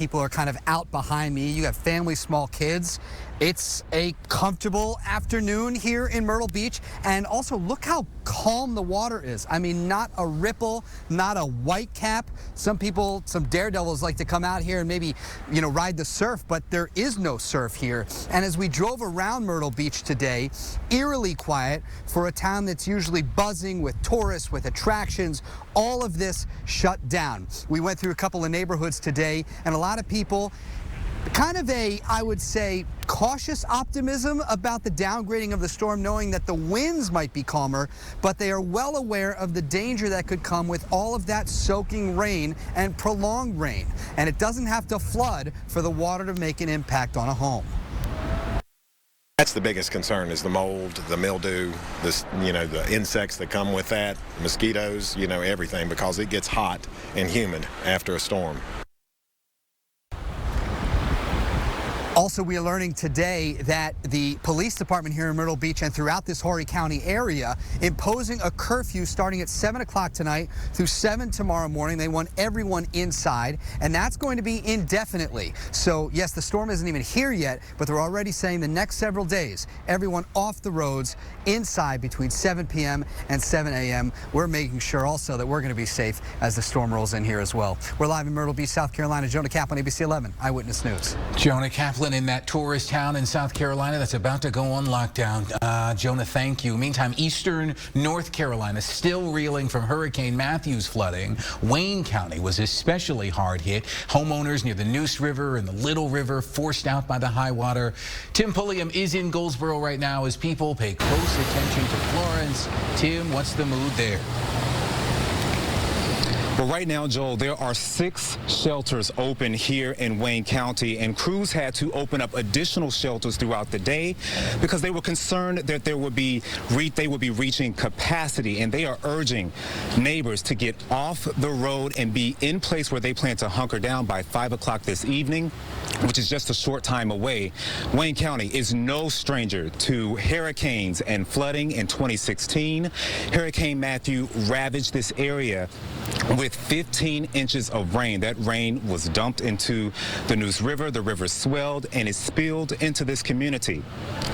People are kind of out behind me. You have families, small kids. It's a comfortable afternoon here in Myrtle Beach. And also look how calm the water is. I mean, not a ripple, not a white cap. Some people, some daredevils like to come out here and maybe, ride the surf, but there is no surf here. And as we drove around Myrtle Beach today, eerily quiet for a town that's usually buzzing with tourists, with attractions. All of this shut down. We went through a couple of neighborhoods today, and a lot of people, kind of I would say, cautious optimism about the downgrading of the storm, knowing that the winds might be calmer, but they are well aware of the danger that could come with all of that soaking rain and prolonged rain. And it doesn't have to flood for the water to make an impact on a home. That's the biggest concern, is the mold, the mildew, the insects that come with that, mosquitoes, everything, because it gets hot and humid after a storm. Also, we are learning today that the police department here in Myrtle Beach and throughout this Horry County area imposing a curfew starting at 7 o'clock tonight through 7 tomorrow morning. They want everyone inside, and that's going to be indefinitely. So, yes, the storm isn't even here yet, but they're already saying the next several days, everyone off the roads inside between 7 p.m. and 7 a.m. We're making sure also that we're going to be safe as the storm rolls in here as well. We're live in Myrtle Beach, South Carolina. Jonah Kaplan, ABC11, Eyewitness News. Jonah Kaplan in that tourist town in South Carolina that's about to go on lockdown. Jonah, thank you. Meantime, eastern North Carolina still reeling from Hurricane Matthew's flooding. Wayne County was especially hard hit. Homeowners near the Neuse River and the Little River forced out by the high water. Tim Pulliam is in Goldsboro right now as people pay close attention to Florence. Tim, what's the mood there? Well, right now, Joel, there are 6 shelters open here in Wayne County, and crews had to open up additional shelters throughout the day because they were concerned that they would be reaching capacity, and they are urging neighbors to get off the road and be in place where they plan to hunker down by 5 o'clock this evening, which is just a short time away. Wayne County is no stranger to hurricanes and flooding. In 2016, Hurricane Matthew ravaged this area with 15 inches of rain. That rain was dumped into the Neuse River. The river swelled and it spilled into this community.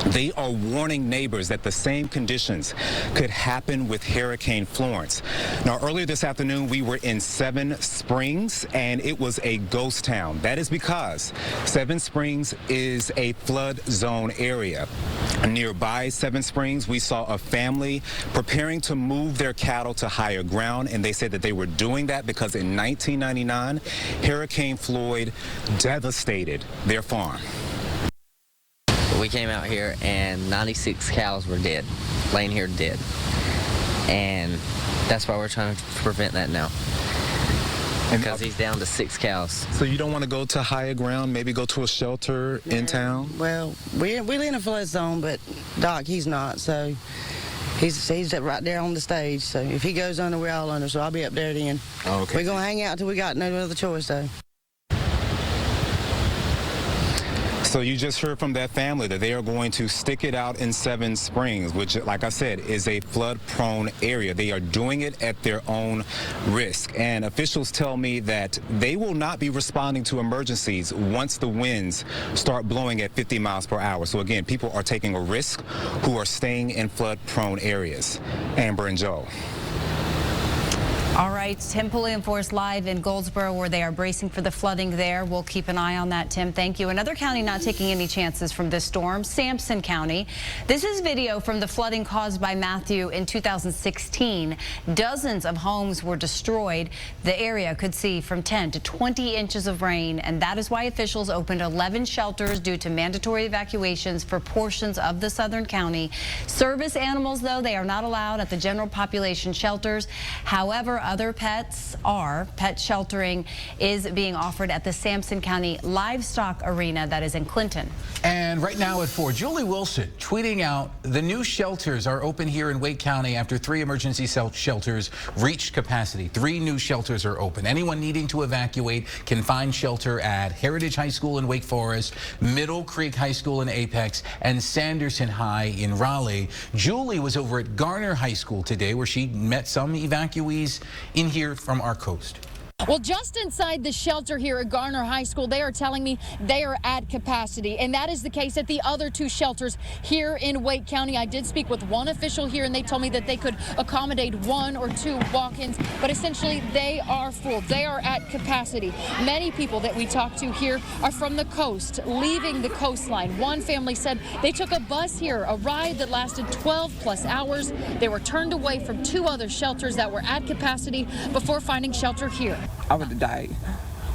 They are warning neighbors that the same conditions could happen with Hurricane Florence. Now, earlier this afternoon, we were in Seven Springs, and it was a ghost town. That is because Seven Springs is a flood zone area. Nearby Seven Springs, we saw a family preparing to move their cattle to higher ground, and they said that they were doing that because in 1999, Hurricane Floyd devastated their farm. We came out here and 96 cows were dead, laying here dead. And that's why we're trying to prevent that now. Because he's down to 6 cows. So you don't want to go to higher ground, maybe go to a shelter in town? Well, we live in a flood zone, but Doc, he's not, so he's right there on the stage. So if he goes under, we're all under, so I'll be up there then. Okay. We're going to hang out till we got no other choice, though. So you just heard from that family that they are going to stick it out in Seven Springs, which, like I said, is a flood-prone area. They are doing it at their own risk. And officials tell me that they will not be responding to emergencies once the winds start blowing at 50 miles per hour. So again, people are taking a risk who are staying in flood-prone areas. Amber and Joe. All right, Tim Pulliam for us live in Goldsboro, where they are bracing for the flooding there. We'll keep an eye on that, Tim. Thank you. Another county not taking any chances from this storm, Sampson County. This is video from the flooding caused by Matthew in 2016. Dozens of homes were destroyed. The area could see from 10 to 20 inches of rain, and that is why officials opened 11 shelters due to mandatory evacuations for portions of the southern county. Service animals, though, they are not allowed at the general population shelters. However, other pet sheltering is being offered at the Sampson County Livestock Arena that is in Clinton. And right now at 4, Julie Wilson tweeting out the new shelters are open here in Wake County after 3 emergency shelters reached capacity. 3 new shelters are open. Anyone needing to evacuate can find shelter at Heritage High School in Wake Forest, Middle Creek High School in Apex, and Sanderson High in Raleigh. Julie was over at Garner High School today, where she met some evacuees in here from our coast. Well, just inside the shelter here at Garner High School, they are telling me they are at capacity, and that is the case at the other two shelters here in Wake County. I did speak with one official here, and they told me that they could accommodate 1 or 2 walk-ins, but essentially they are full. They are at capacity. Many people that we talked to here are from the coast, leaving the coastline. One family said they took a bus here, a ride that lasted 12+ hours. They were turned away from 2 other shelters that were at capacity before finding shelter here. I would have died.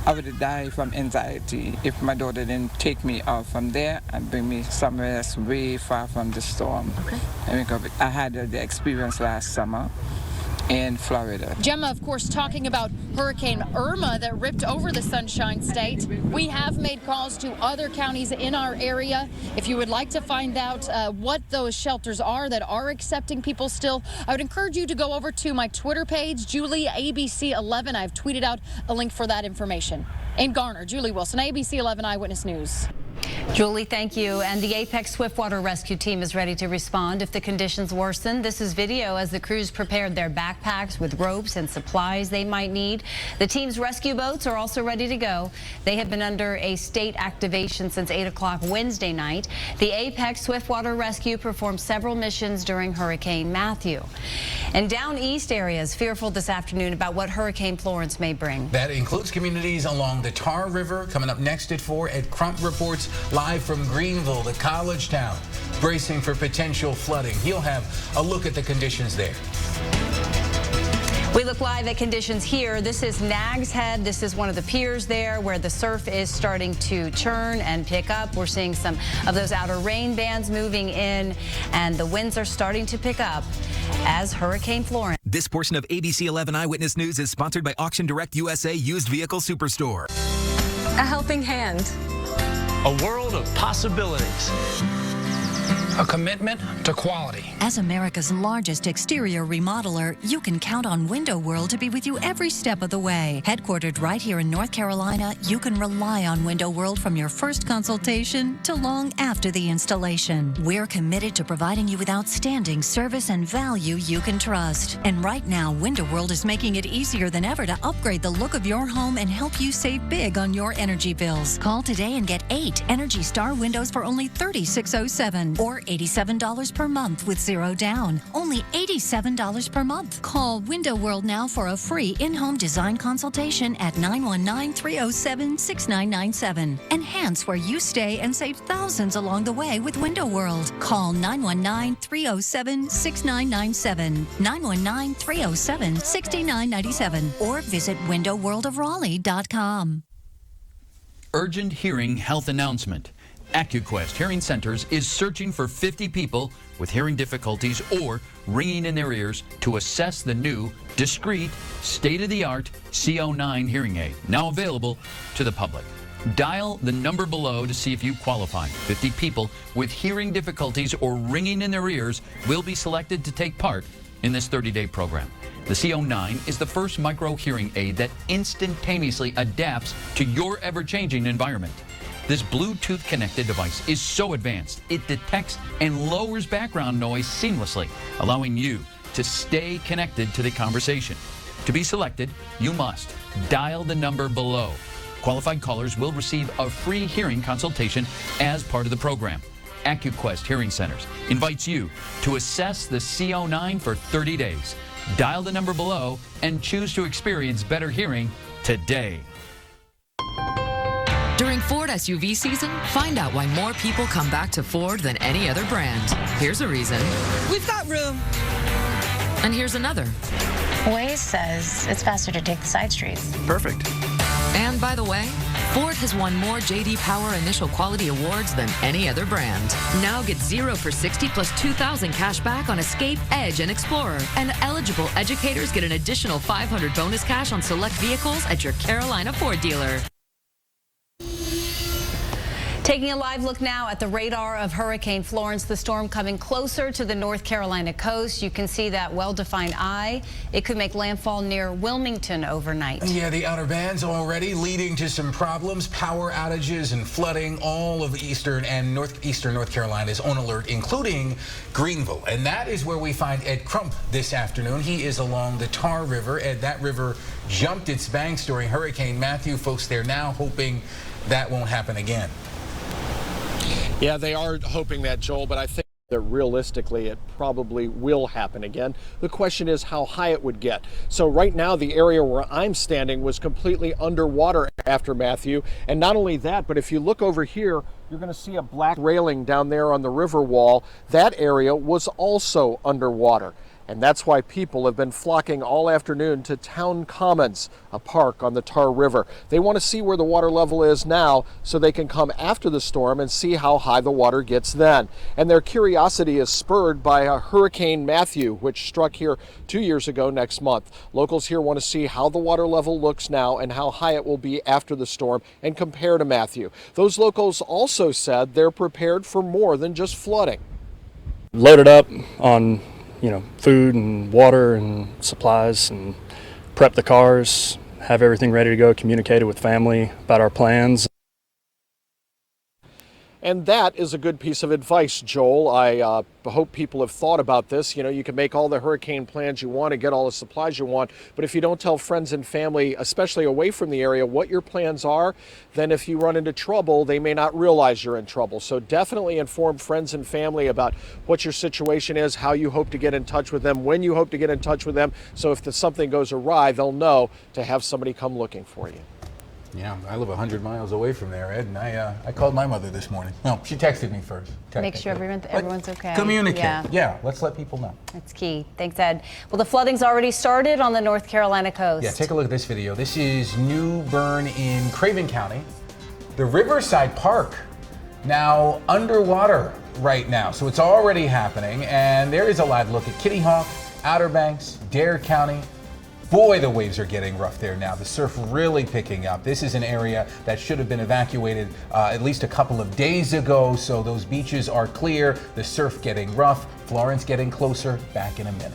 I would have died from anxiety if my daughter didn't take me out from there and bring me somewhere that's way far from the storm. Okay. I had the experience last summer in Florida. Gemma, of course, talking about Hurricane Irma that ripped over the Sunshine State. We have made calls to other counties in our area. If you would like to find out what those shelters are that are accepting people still, I would encourage you to go over to my Twitter page, Julie ABC11. I've tweeted out a link for that information. In Garner, Julie Wilson, ABC11 Eyewitness News. Julie, thank you. And the Apex Swiftwater Rescue Team is ready to respond if the conditions worsen. This is video as the crews prepared their backpacks with ropes and supplies they might need. The team's rescue boats are also ready to go. They have been under a state activation since 8 o'clock Wednesday night. The Apex Swiftwater Rescue performed several missions during Hurricane Matthew. And down east areas fearful this afternoon about what Hurricane Florence may bring. That includes communities along the Tar River. Coming up next at 4, Ed Crump reports live from Greenville to College Town, bracing for potential flooding. He'll have a look at the conditions there. We look live at conditions here. This is Nags Head. This is one of the piers there where the surf is starting to churn and pick up. We're seeing some of those outer rain bands moving in, and the winds are starting to pick up as Hurricane Florence. This portion of ABC11 Eyewitness News is sponsored by Auction Direct USA Used Vehicle Superstore. A helping hand. A world of possibilities. A commitment to quality. As America's largest exterior remodeler, you can count on Window World to be with you every step of the way. Headquartered right here in North Carolina, you can rely on Window World from your first consultation to long after the installation. We're committed to providing you with outstanding service and value you can trust. And right now, Window World is making it easier than ever to upgrade the look of your home and help you save big on your energy bills. Call today and get 8 Energy Star windows for only $36.07 or $87 per month with 0 down. Only $87 per month. Call Window World now for a free in-home design consultation at 919-307-6997. Enhance where you stay and save thousands along the way with Window World. Call 919-307-6997. 919-307-6997 or visit windowworldofraleigh.com. Urgent hearing health announcement. AccuQuest Hearing Centers is searching for 50 people with hearing difficulties or ringing in their ears to assess the new, discreet, state-of-the-art CO9 hearing aid, now available to the public. Dial the number below to see if you qualify. 50 people with hearing difficulties or ringing in their ears will be selected to take part in this 30-day program. The CO9 is the first micro hearing aid that instantaneously adapts to your ever-changing environment. This Bluetooth-connected device is so advanced, it detects and lowers background noise seamlessly, allowing you to stay connected to the conversation. To be selected, you must dial the number below. Qualified callers will receive a free hearing consultation as part of the program. AccuQuest Hearing Centers invites you to assess the CO9 for 30 days. Dial the number below and choose to experience better hearing today. During Ford SUV season, find out why more people come back to Ford than any other brand. Here's a reason. We've got room. And here's another. Waze says it's faster to take the side streets. Perfect. And by the way, Ford has won more J.D. Power Initial Quality Awards than any other brand. Now get 0 for 60 plus $2,000 cash back on Escape, Edge, and Explorer. And eligible educators get an additional $500 bonus cash on select vehicles at your Carolina Ford dealer. Taking a live look now at the radar of Hurricane Florence, the storm coming closer to the North Carolina coast. You can see that well-defined eye. It could make landfall near Wilmington overnight. Yeah, the outer bands already leading to some problems, power outages and flooding. All of eastern and northeastern North Carolina is on alert, including Greenville. And that is where we find Ed Crump this afternoon. He is along the Tar River. Ed, that river jumped its banks during Hurricane Matthew. Folks there now hoping that won't happen again. Yeah, they are hoping that, Joel, but I think that realistically it probably will happen again. The question is how high it would get. So right now the area where I'm standing was completely underwater after Matthew. And not only that, but if you look over here, you're going to see a black railing down there on the river wall. That area was also underwater. And that's why people have been flocking all afternoon to Town Commons, a park on the Tar River. They want to see where the water level is now so they can come after the storm and see how high the water gets then. And their curiosity is spurred by Hurricane Matthew, which struck here 2 years ago next month. Locals here want to see how the water level looks now and how high it will be after the storm and compare to Matthew. Those locals also said they're prepared for more than just flooding. Loaded up on food and water and supplies, and prep the cars, have everything ready to go, communicated with family about our plans. And that is a good piece of advice, Joel. I hope people have thought about this. You can make all the hurricane plans you want and get all the supplies you want, but if you don't tell friends and family, especially away from the area, what your plans are, then if you run into trouble, they may not realize you're in trouble. So definitely inform friends and family about what your situation is, how you hope to get in touch with them, when you hope to get in touch with them, so if something goes awry, they'll know to have somebody come looking for you. Yeah, I live 100 miles away from there, Ed, and I called my mother this morning. No, she texted me first. Make sure everyone's okay. Communicate. Yeah, let's let people know. That's key. Thanks, Ed. Well, the flooding's already started on the North Carolina coast. Yeah, take a look at this video. This is New Bern in Craven County. The Riverside Park now underwater right now, so it's already happening, and there is a live look at Kitty Hawk, Outer Banks, Dare County. Boy, the waves are getting rough there now. The surf really picking up. This is an area that should have been evacuated at least a couple of days ago, so those beaches are clear. The surf getting rough. Florence getting closer. Back in a minute.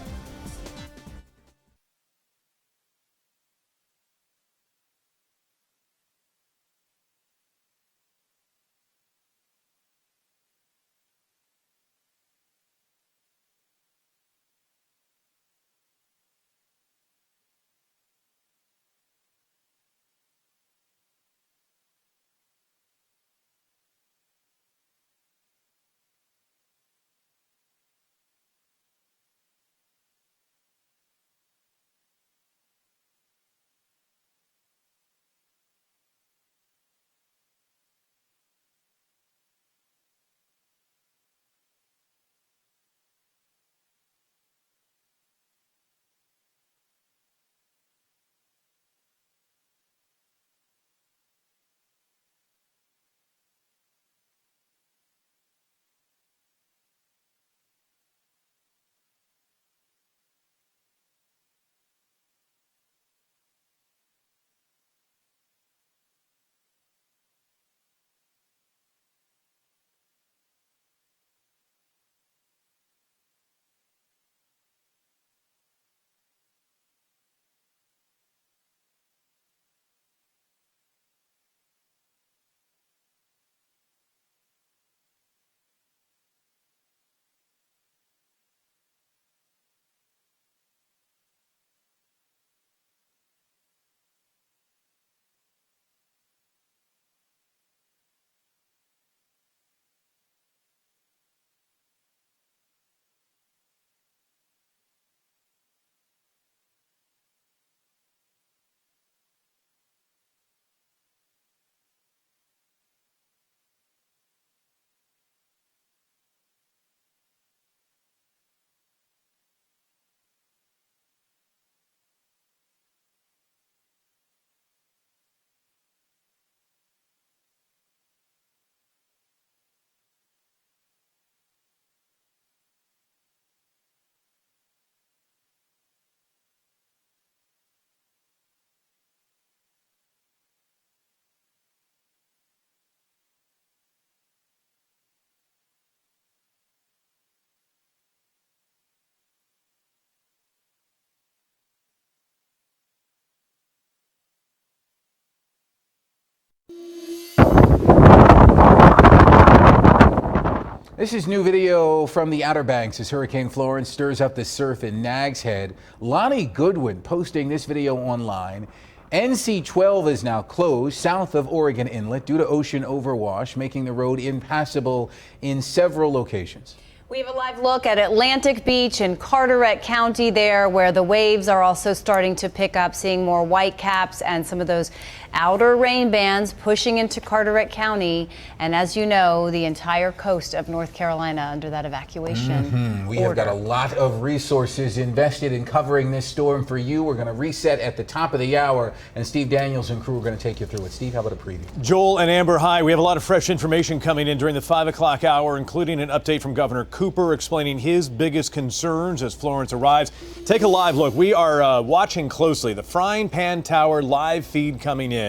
This is new video from the Outer Banks as Hurricane Florence stirs up the surf in Nags Head. Lonnie Goodwin posting this video online. NC-12 is now closed south of Oregon Inlet due to ocean overwash, making the road impassable in several locations. We have a live look at Atlantic Beach in Carteret County there, where the waves are also starting to pick up, seeing more white caps and some of those outer rain bands pushing into Carteret County. And as you know, the entire coast of North Carolina under that evacuation We have got a lot of resources invested in covering this storm for you. We're going to reset at the top of the hour, and Steve Daniels and crew are going to take you through it. Steve, how about a preview? Joel and Amber, hi. We have a lot of fresh information coming in during the 5 o'clock hour, including an update from Governor Cooper explaining his biggest concerns as Florence arrives. Take a live look. We are watching closely the Frying Pan Tower live feed coming in.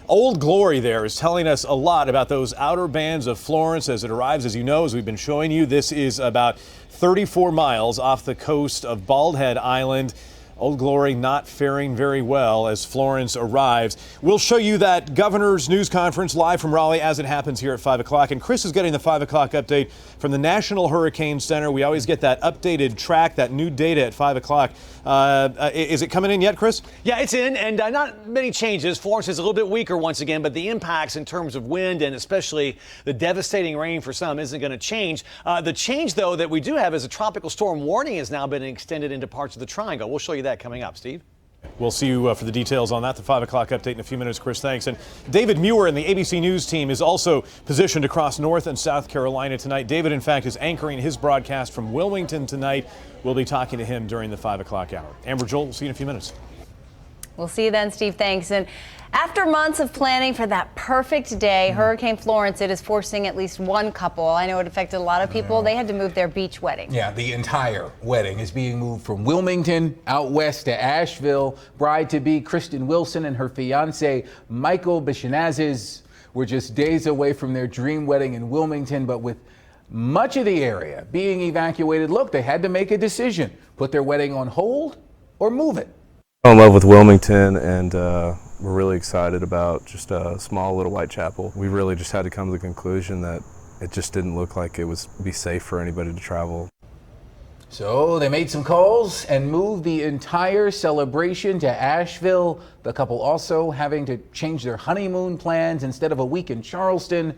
Old Glory there is telling us a lot about those outer bands of Florence as it arrives. As you know, as we've been showing you, this is about 34 miles off the coast of Bald Head Island. Old Glory not faring very well as Florence arrives. We'll show you that governor's news conference live from Raleigh as it happens here at 5 o'clock. And Chris is getting the 5 o'clock update from the National Hurricane Center. We always get that updated track, that new data at 5 o'clock. Is it coming in yet, Chris? Yeah, it's in, and not many changes. Florence is a little bit weaker once again, but the impacts in terms of wind and especially the devastating rain for some isn't going to change. The change, though, that we do have is a tropical storm warning has now been extended into parts of the triangle. We'll show you that coming up, Steve. We'll see you for the details on that, the 5 o'clock update in a few minutes, Chris. Thanks. And David Muir and the ABC News team is also positioned across North and South Carolina tonight. David, in fact, is anchoring his broadcast from Wilmington tonight. We'll be talking to him during the 5 o'clock hour. Amber, Joel, we'll see you in a few minutes. We'll see you then, Steve. Thanks. And after months of planning for that perfect day, Hurricane Florence, it is forcing at least one couple. I know it affected a lot of people. They had to move their beach wedding. Yeah, the entire wedding is being moved from Wilmington out west to Asheville. Bride-to-be Kristen Wilson and her fiancé Michael Bishanazes were just days away from their dream wedding in Wilmington, but with much of the area being evacuated, look, they had to make a decision. Put their wedding on hold or move it. I'm in love with Wilmington, and we're really excited about just a small little white chapel. We really just had to come to the conclusion that it just didn't look like it would be safe for anybody to travel. So they made some calls and moved the entire celebration to Asheville. The couple also having to change their honeymoon plans. Instead of a week in Charleston,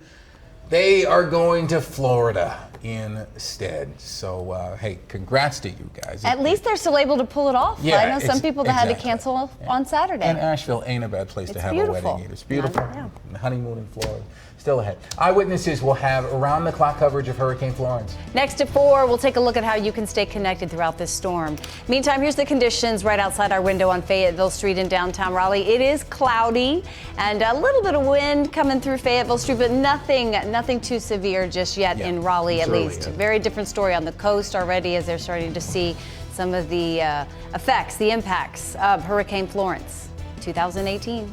they are going to Florida instead. So, hey, congrats to you guys. At least they're still able to pull it off. Yeah, I know some people that had to exactly. cancel on Saturday. And Asheville ain't a bad place to have a wedding either. It's beautiful. Yeah. The honeymoon in Florida. Still ahead. Eyewitnesses will have around-the-clock coverage of Hurricane Florence. Next at 4, we'll take a look at how you can stay connected throughout this storm. Meantime, here's the conditions right outside our window on Fayetteville Street in downtown Raleigh. It is cloudy and a little bit of wind coming through Fayetteville Street, but nothing too severe just yet in Raleigh at least. Very different story on the coast already as they're starting to see some of the effects, the impacts of Hurricane Florence 2018.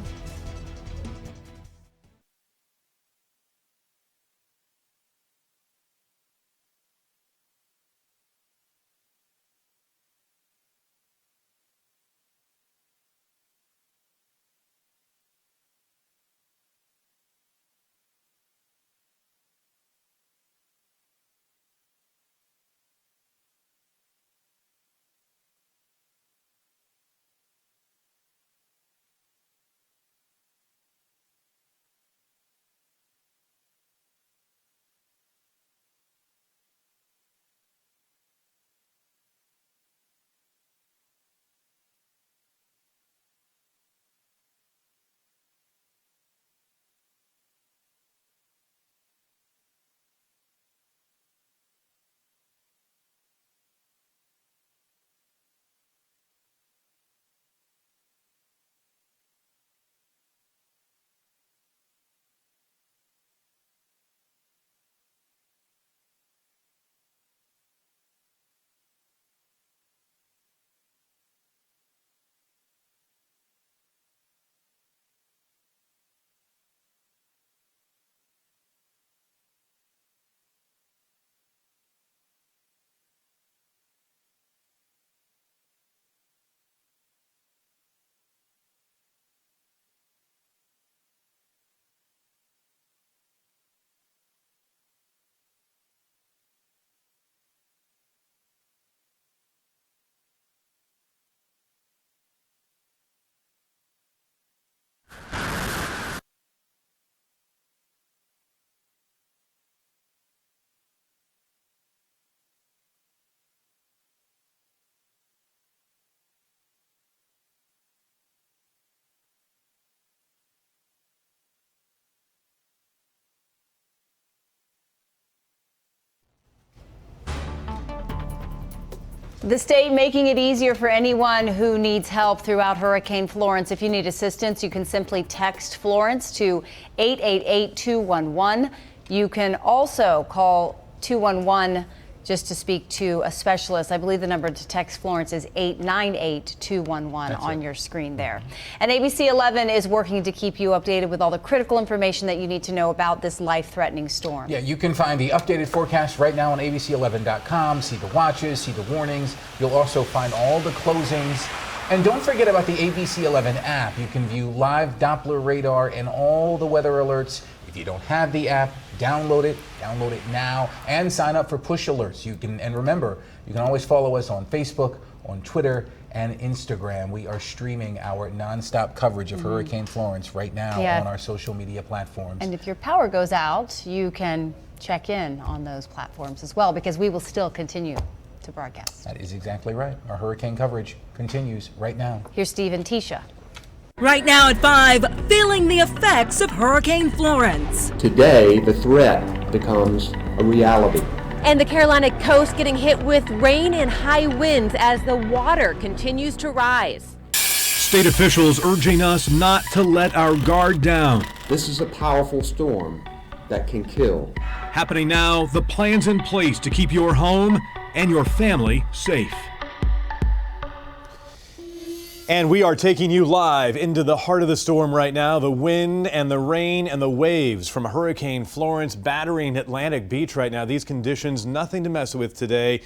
The state making it easier for anyone who needs help throughout Hurricane Florence. If you need assistance, you can simply text Florence to 888-211. You can also call 211 just to speak to a specialist. I believe the number to text Florence is 898-211 on your screen there. And ABC11 is working to keep you updated with all the critical information that you need to know about this life-threatening storm. Yeah, you can find the updated forecast right now on ABC11.com. See the watches, see the warnings. You'll also find all the closings. And don't forget about the ABC11 app. You can view live Doppler radar and all the weather alerts. If you don't have the app, download it now, and sign up for push alerts. And remember, you can always follow us on Facebook, on Twitter, and Instagram. We are streaming our nonstop coverage of Hurricane Florence right now on our social media platforms. And if your power goes out, you can check in on those platforms as well, because we will still continue to broadcast. That is exactly right. Our hurricane coverage continues right now. Here's Steve and Tisha. Right now at 5, feeling the effects of Hurricane Florence. Today, the threat becomes a reality. And the Carolina coast getting hit with rain and high winds as the water continues to rise. State officials urging us not to let our guard down. This is a powerful storm that can kill. Happening now, the plans in place to keep your home and your family safe. And we are taking you live into the heart of the storm right now. The wind and the rain and the waves from Hurricane Florence battering Atlantic Beach right now. These conditions, nothing to mess with today.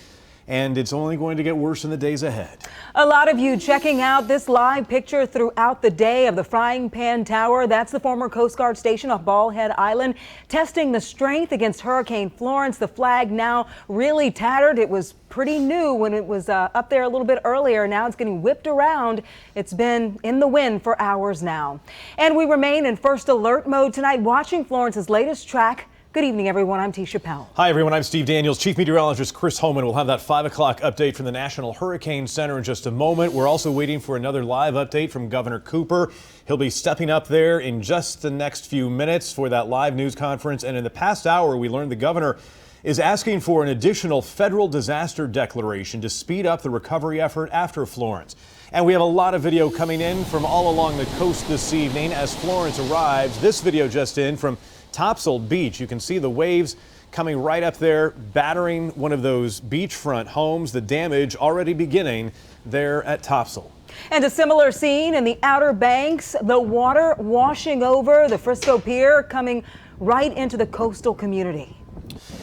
And it's only going to get worse in the days ahead. A lot of you checking out this live picture throughout the day of the Frying Pan Tower. That's the former Coast Guard station off Morehead Island, testing the strength against Hurricane Florence. The flag now really tattered. It was pretty new when it was up there a little bit earlier. Now it's getting whipped around. It's been in the wind for hours now. And we remain in first alert mode tonight, watching Florence's latest track. Good evening, everyone. I'm Tisha Pell. Hi, everyone. I'm Steve Daniels. Chief Meteorologist Chris Homan will have that 5 o'clock update from the National Hurricane Center in just a moment. We're also waiting for another live update from Governor Cooper. He'll be stepping up there in just the next few minutes for that live news conference. And in the past hour, we learned the governor is asking for an additional federal disaster declaration to speed up the recovery effort after Florence. And we have a lot of video coming in from all along the coast this evening as Florence arrives. This video just in from Topsail Beach. You can see the waves coming right up there, battering one of those beachfront homes. The damage already beginning there at Topsail. And a similar scene in the Outer Banks, the water washing over the Frisco Pier, coming right into the coastal community.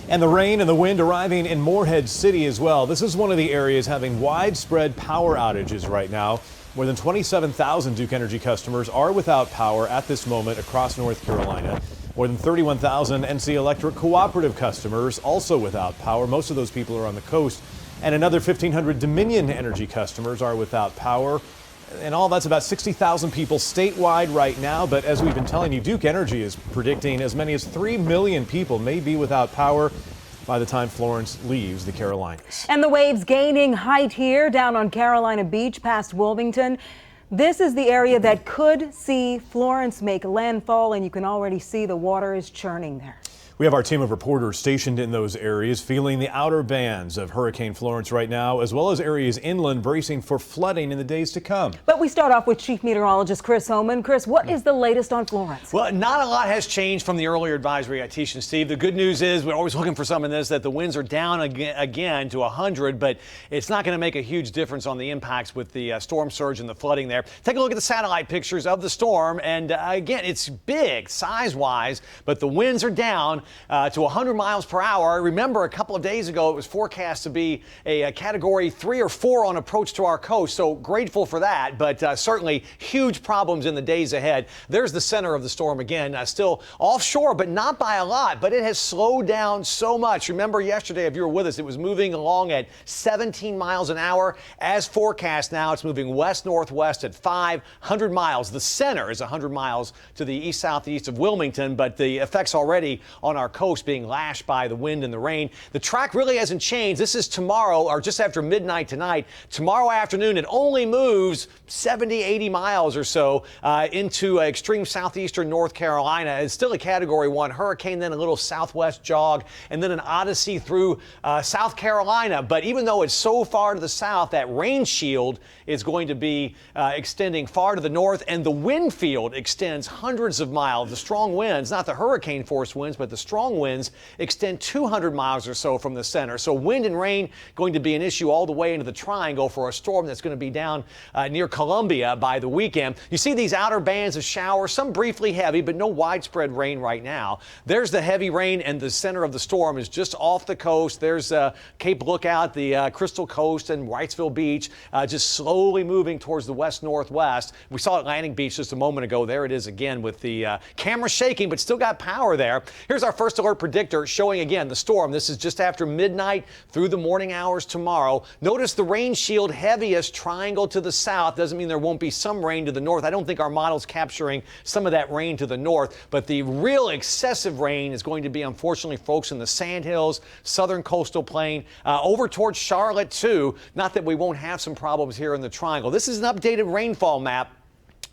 And the rain and the wind arriving in Morehead City as well. This is one of the areas having widespread power outages right now. More than 27,000 Duke Energy customers are without power at this moment across North Carolina. More than 31,000 NC Electric cooperative customers also without power. Most of those people are on the coast. And another 1,500 Dominion Energy customers are without power. And all that's about 60,000 people statewide right now. But as we've been telling you, Duke Energy is predicting as many as 3 million people may be without power by the time Florence leaves the Carolinas. And the waves gaining height here down on Carolina Beach past Wilmington. This is the area that could see Florence make landfall, and you can already see the water is churning there. We have our team of reporters stationed in those areas, feeling the outer bands of Hurricane Florence right now, as well as areas inland bracing for flooding in the days to come. But we start off with Chief Meteorologist Chris Homan. Chris, what is the latest on Florence? Well, not a lot has changed from the earlier advisory, Tisha and Steve. The good news is, we're always looking for some in this, that the winds are down again to 100, but it's not going to make a huge difference on the impacts with the storm surge and the flooding there. Take a look at the satellite pictures of the storm, and again, it's big size-wise, but the winds are down to 100 miles per hour. Remember, a couple of days ago, it was forecast to be a category 3 or 4 on approach to our coast. So grateful for that, but certainly huge problems in the days ahead. There's the center of the storm again, still offshore, but not by a lot, but it has slowed down so much. Remember yesterday, if you were with us, it was moving along at 17 miles an hour. As forecast now, it's moving west-northwest at 500 miles. The center is 100 miles to the east-southeast of Wilmington, but the effects already on on our coast being lashed by the wind and the rain. The track really hasn't changed. This is tomorrow, or just after midnight tonight. Tomorrow afternoon, it only moves 70, 80 miles or so into extreme southeastern North Carolina. It's still a Category 1 hurricane, then a little southwest jog, and then an odyssey through South Carolina. But even though it's so far to the south, that rain shield is going to be extending far to the north, and the wind field extends hundreds of miles. The strong winds, not the hurricane force winds, but the strong winds extend 200 miles or so from the center. So wind and rain going to be an issue all the way into the triangle for a storm that's going to be down near Columbia by the weekend. You see these outer bands of showers, some briefly heavy, but no widespread rain right now. There's the heavy rain, and the center of the storm is just off the coast. There's Cape Lookout, the Crystal Coast, and Wrightsville Beach, just slowly moving towards the west-northwest. We saw Atlantic Beach just a moment ago. There it is again with the camera shaking, but still got power there. Here's our first alert predictor showing again the storm. This is just after midnight through the morning hours tomorrow. Notice the rain shield heaviest triangle to the south. Doesn't mean there won't be some rain to the north. I don't think our model's capturing some of that rain to the north, but the real excessive rain is going to be, unfortunately, folks, in the Sandhills, southern coastal plain, over towards Charlotte too. Not that we won't have some problems here in the triangle. This is an updated rainfall map.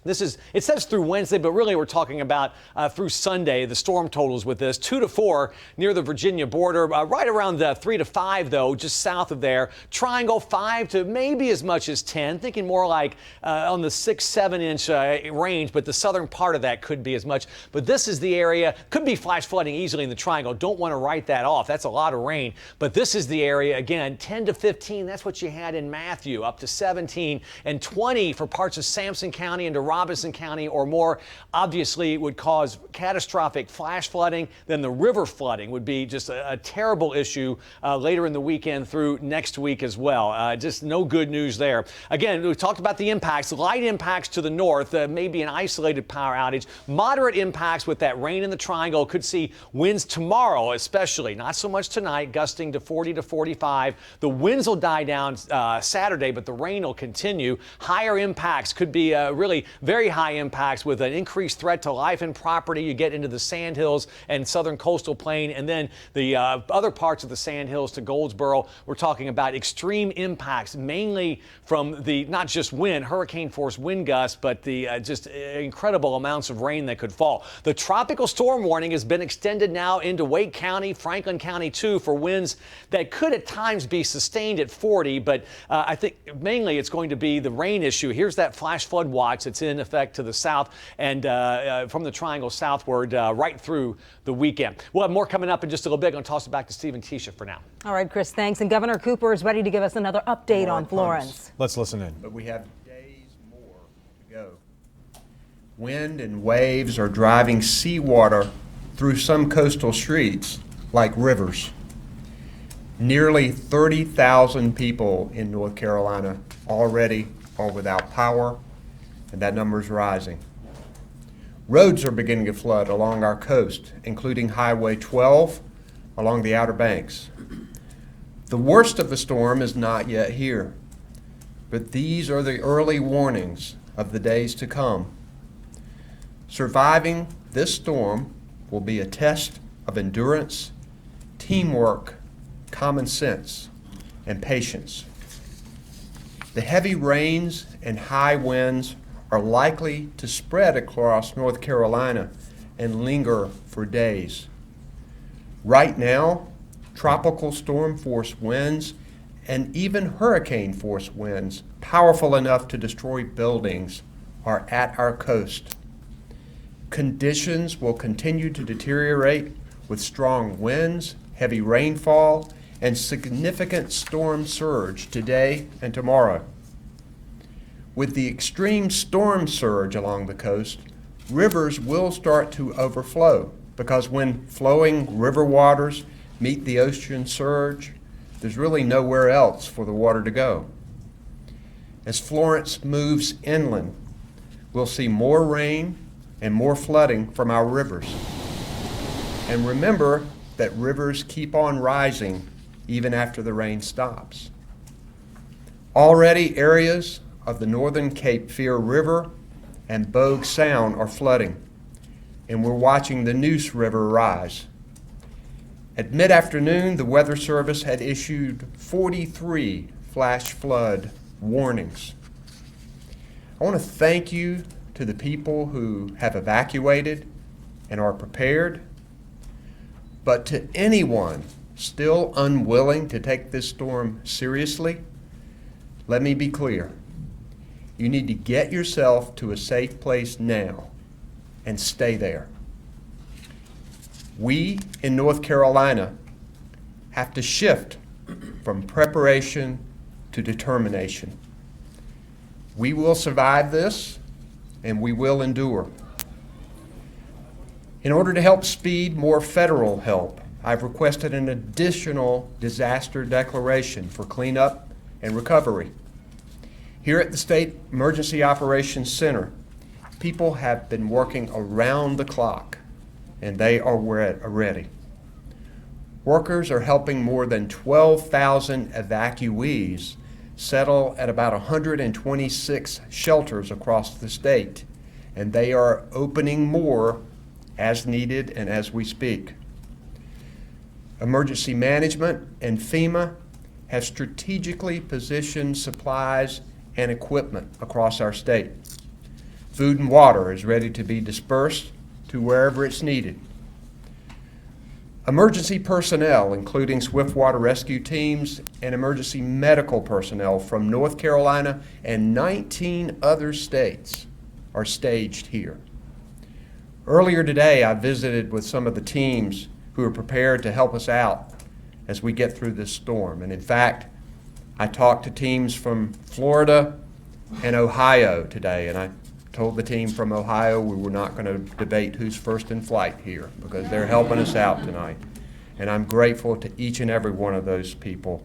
It says through Wednesday, but really we're talking about through Sunday, the storm totals with this. 2 to 4 near the Virginia border, right around 3 to 5, though, just south of there. Triangle 5 to maybe as much as 10, thinking more like on the 6-7 inch range, but the southern part of that could be as much. But this is the area, could be flash flooding easily in the triangle. Don't want to write that off. That's a lot of rain. But this is the area, again, 10 to 15. That's what you had in Matthew, up to 17 and 20 for parts of Sampson County into Robinson County or more. Obviously, it would cause catastrophic flash flooding. Then the river flooding would be just a terrible issue later in the weekend through next week as well. Just no good news there. Again, we talked about the impacts, light impacts to the north, maybe an isolated power outage, moderate impacts with that rain in the triangle. Could see winds tomorrow, especially, not so much tonight, gusting to 40 to 45. The winds will die down Saturday, but the rain will continue. Higher impacts could be really very high impacts with an increased threat to life and property. You get into the Sandhills and southern coastal plain, and then the other parts of the Sandhills to Goldsboro. We're talking about extreme impacts, mainly from the not just wind, hurricane force wind gusts, but the just incredible amounts of rain that could fall. The tropical storm warning has been extended now into Wake County, Franklin County too, for winds that could at times be sustained at 40, but I think mainly it's going to be the rain issue. Here's that flash flood watch that's in effect to the south and from the triangle southward right through the weekend. We'll have more coming up in just a little bit. I'm going to toss it back to Steve and Tisha for now. All right, Chris, thanks. And Governor Cooper is ready to give us another update on Florence. Let's listen in. But we have days more to go. Wind and waves are driving seawater through some coastal streets like rivers. Nearly 30,000 people in North Carolina already are without power, and that number is rising. Roads are beginning to flood along our coast, including Highway 12 along the Outer Banks. The worst of the storm is not yet here, but these are the early warnings of the days to come. Surviving this storm will be a test of endurance, teamwork, common sense, and patience. The heavy rains and high winds are likely to spread across North Carolina and linger for days. Right now, tropical storm force winds and even hurricane force winds, powerful enough to destroy buildings, are at our coast. Conditions will continue to deteriorate with strong winds, heavy rainfall, and significant storm surge today and tomorrow. With the extreme storm surge along the coast, rivers will start to overflow because when flowing river waters meet the ocean surge, there's really nowhere else for the water to go. As Florence moves inland, we'll see more rain and more flooding from our rivers. And remember that rivers keep on rising even after the rain stops. Already areas of the northern Cape Fear River and Bogue Sound are flooding, and we're watching the Neuse River rise. At mid-afternoon, the Weather Service had issued 43 flash flood warnings. I want to thank you to the people who have evacuated and are prepared, but to anyone still unwilling to take this storm seriously, let me be clear. You need to get yourself to a safe place now and stay there. We in North Carolina have to shift from preparation to determination. We will survive this, and we will endure. In order to help speed more federal help, I've requested an additional disaster declaration for cleanup and recovery. Here at the State Emergency Operations Center, people have been working around the clock, and they are ready. Workers are helping more than 12,000 evacuees settle at about 126 shelters across the state, and they are opening more as needed and as we speak. Emergency Management and FEMA have strategically positioned supplies and equipment across our state. Food and water is ready to be dispersed to wherever it's needed. Emergency personnel, including swift water rescue teams and emergency medical personnel from North Carolina and 19 other states, are staged here. Earlier today, I visited with some of the teams who are prepared to help us out as we get through this storm. And in fact, I talked to teams from Florida and Ohio today, and I told the team from Ohio we were not going to debate who's first in flight here because they're helping us out tonight. And I'm grateful to each and every one of those people.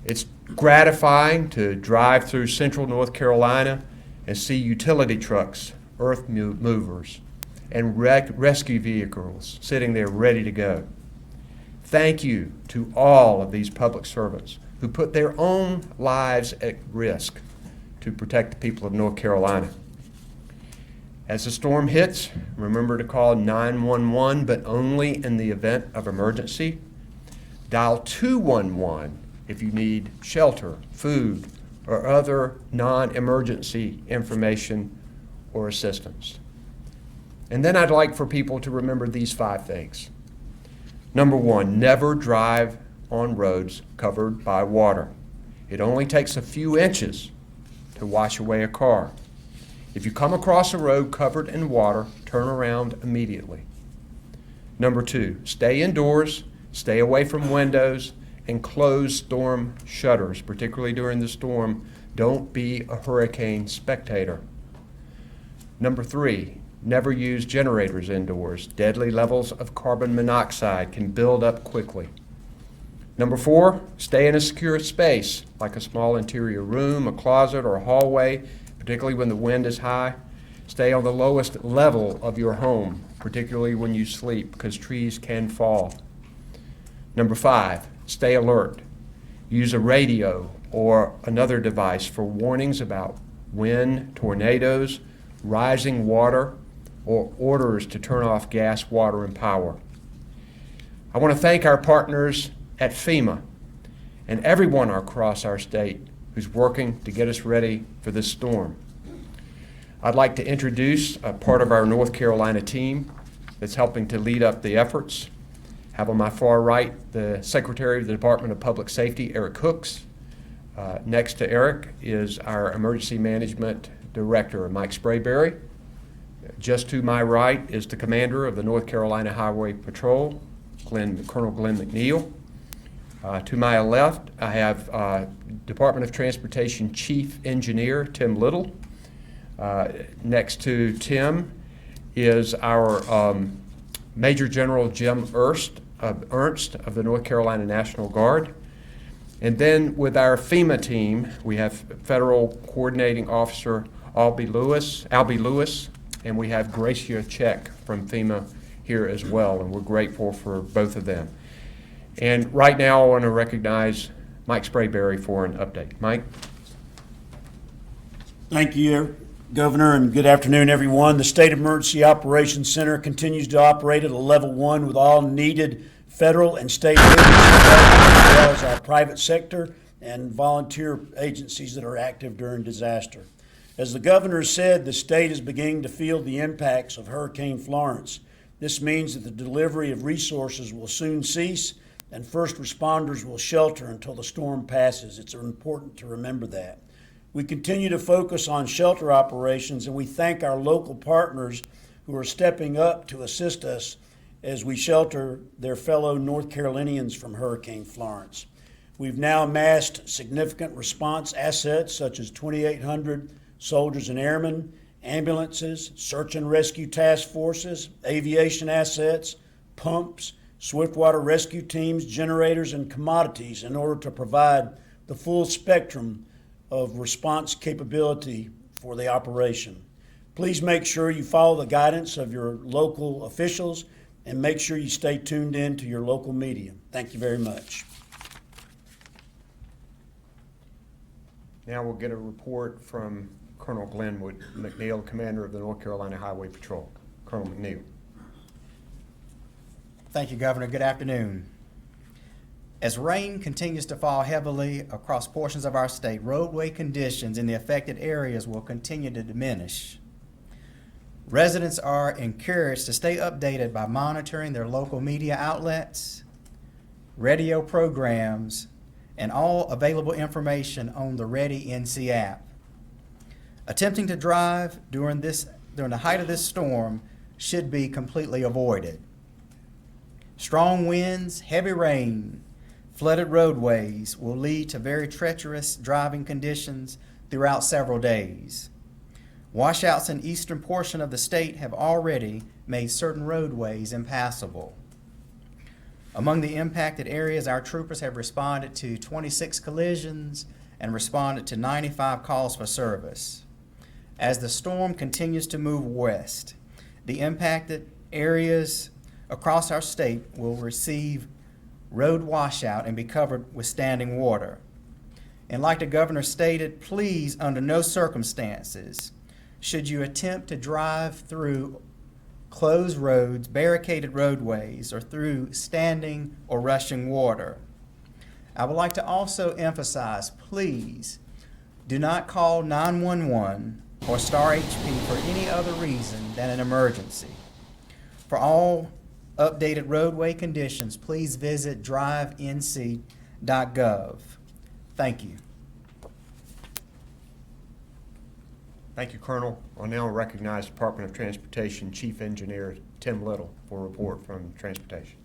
It's gratifying to drive through central North Carolina and see utility trucks, earth movers, and rescue vehicles sitting there ready to go. Thank you to all of these public servants who put their own lives at risk to protect the people of North Carolina. As the storm hits, remember to call 911, but only in the event of emergency. Dial 211 if you need shelter, food, or other non-emergency information or assistance. And then I'd like for people to remember these 5 things. Number 1, never drive on roads covered by water. It only takes a few inches to wash away a car. If you come across a road covered in water, turn around immediately. Number 2, stay indoors, stay away from windows, and close storm shutters, particularly during the storm. Don't be a hurricane spectator. Number 3, never use generators indoors. Deadly levels of carbon monoxide can build up quickly. Number 4, stay in a secure space, like a small interior room, a closet, or a hallway, particularly when the wind is high. Stay on the lowest level of your home, particularly when you sleep, because trees can fall. Number 5, stay alert. Use a radio or another device for warnings about wind, tornadoes, rising water, or orders to turn off gas, water, and power. I want to thank our partners at FEMA and everyone across our state who's working to get us ready for this storm. I'd like to introduce a part of our North Carolina team that's helping to lead up the efforts. I have on my far right the Secretary of the Department of Public Safety, Eric Hooks. Next to Eric is our Emergency Management Director, Mike Sprayberry. Just to my right is the Commander of the North Carolina Highway Patrol, Colonel Glenn McNeil. To my left, I have Department of Transportation Chief Engineer Tim Little. Next to Tim is our Major General Jim Ernst of the North Carolina National Guard. And then with our FEMA team, we have Federal Coordinating Officer Albie Lewis, and we have Gracia Check from FEMA here as well, and we're grateful for both of them. And right now I want to recognize Mike Sprayberry for an update. Mike? Thank you, Governor, and good afternoon, everyone. The State Emergency Operations Center continues to operate at a level 1 with all needed federal and state agencies, as well as our private sector and volunteer agencies that are active during disaster. As the governor said, the state is beginning to feel the impacts of Hurricane Florence. This means that the delivery of resources will soon cease and first responders will shelter until the storm passes. It's important to remember that. We continue to focus on shelter operations, and we thank our local partners who are stepping up to assist us as we shelter their fellow North Carolinians from Hurricane Florence. We've now amassed significant response assets such as 2,800 soldiers and airmen, ambulances, search and rescue task forces, aviation assets, pumps, swiftwater rescue teams, generators, and commodities in order to provide the full spectrum of response capability for the operation. Please make sure you follow the guidance of your local officials and make sure you stay tuned in to your local media. Thank you very much. Now we'll get a report from Colonel Glenwood McNeil, Commander of the North Carolina Highway Patrol. Colonel McNeil. Thank you, Governor. Good afternoon. As rain continues to fall heavily across portions of our state, roadway conditions in the affected areas will continue to diminish. Residents are encouraged to stay updated by monitoring their local media outlets, radio programs, and all available information on the Ready NC app. Attempting to drive during the height of this storm should be completely avoided. Strong winds, heavy rain, flooded roadways will lead to very treacherous driving conditions throughout several days. Washouts in the eastern portion of the state have already made certain roadways impassable. Among the impacted areas, our troopers have responded to 26 collisions and responded to 95 calls for service. As the storm continues to move west, the impacted areas across our state will receive road washout and be covered with standing water. And like the governor stated, please, under no circumstances, should you attempt to drive through closed roads, barricaded roadways, or through standing or rushing water. I would like to also emphasize, please, do not call 911 or Star HP for any other reason than an emergency. For all updated roadway conditions, please visit drivenc.gov. Thank you. Thank you, Colonel. I'll now recognize Department of Transportation Chief Engineer Tim Little for a report from Transportation.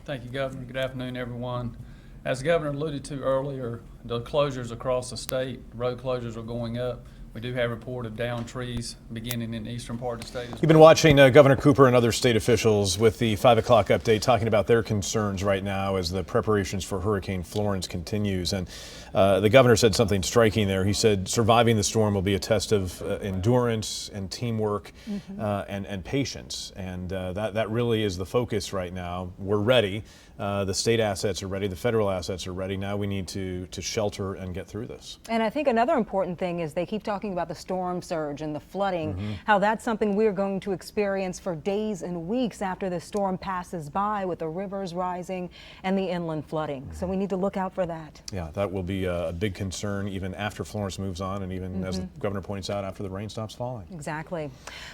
Thank you, Governor. Good afternoon, everyone. As the Governor alluded to earlier, the closures across the state, road closures are going up. We do have a report of downed trees beginning in the eastern part of the state. You've been watching Governor Cooper and other state officials with the 5 o'clock update talking about their concerns right now as the preparations for Hurricane Florence continues. And the governor said something striking there. He said surviving the storm will be a test of endurance and teamwork and patience. And that really is the focus right now. We're ready. The state assets are ready. The federal assets are ready. Now we need to shelter and get through this. And I think another important thing is they keep talking about the storm surge and the flooding, how that's something we're going to experience for days and weeks after the storm passes by, with the rivers rising and the inland flooding. So we need to look out for that. Yeah, that will be a big concern even after Florence moves on, and even as the governor points out, after the rain stops falling. Exactly.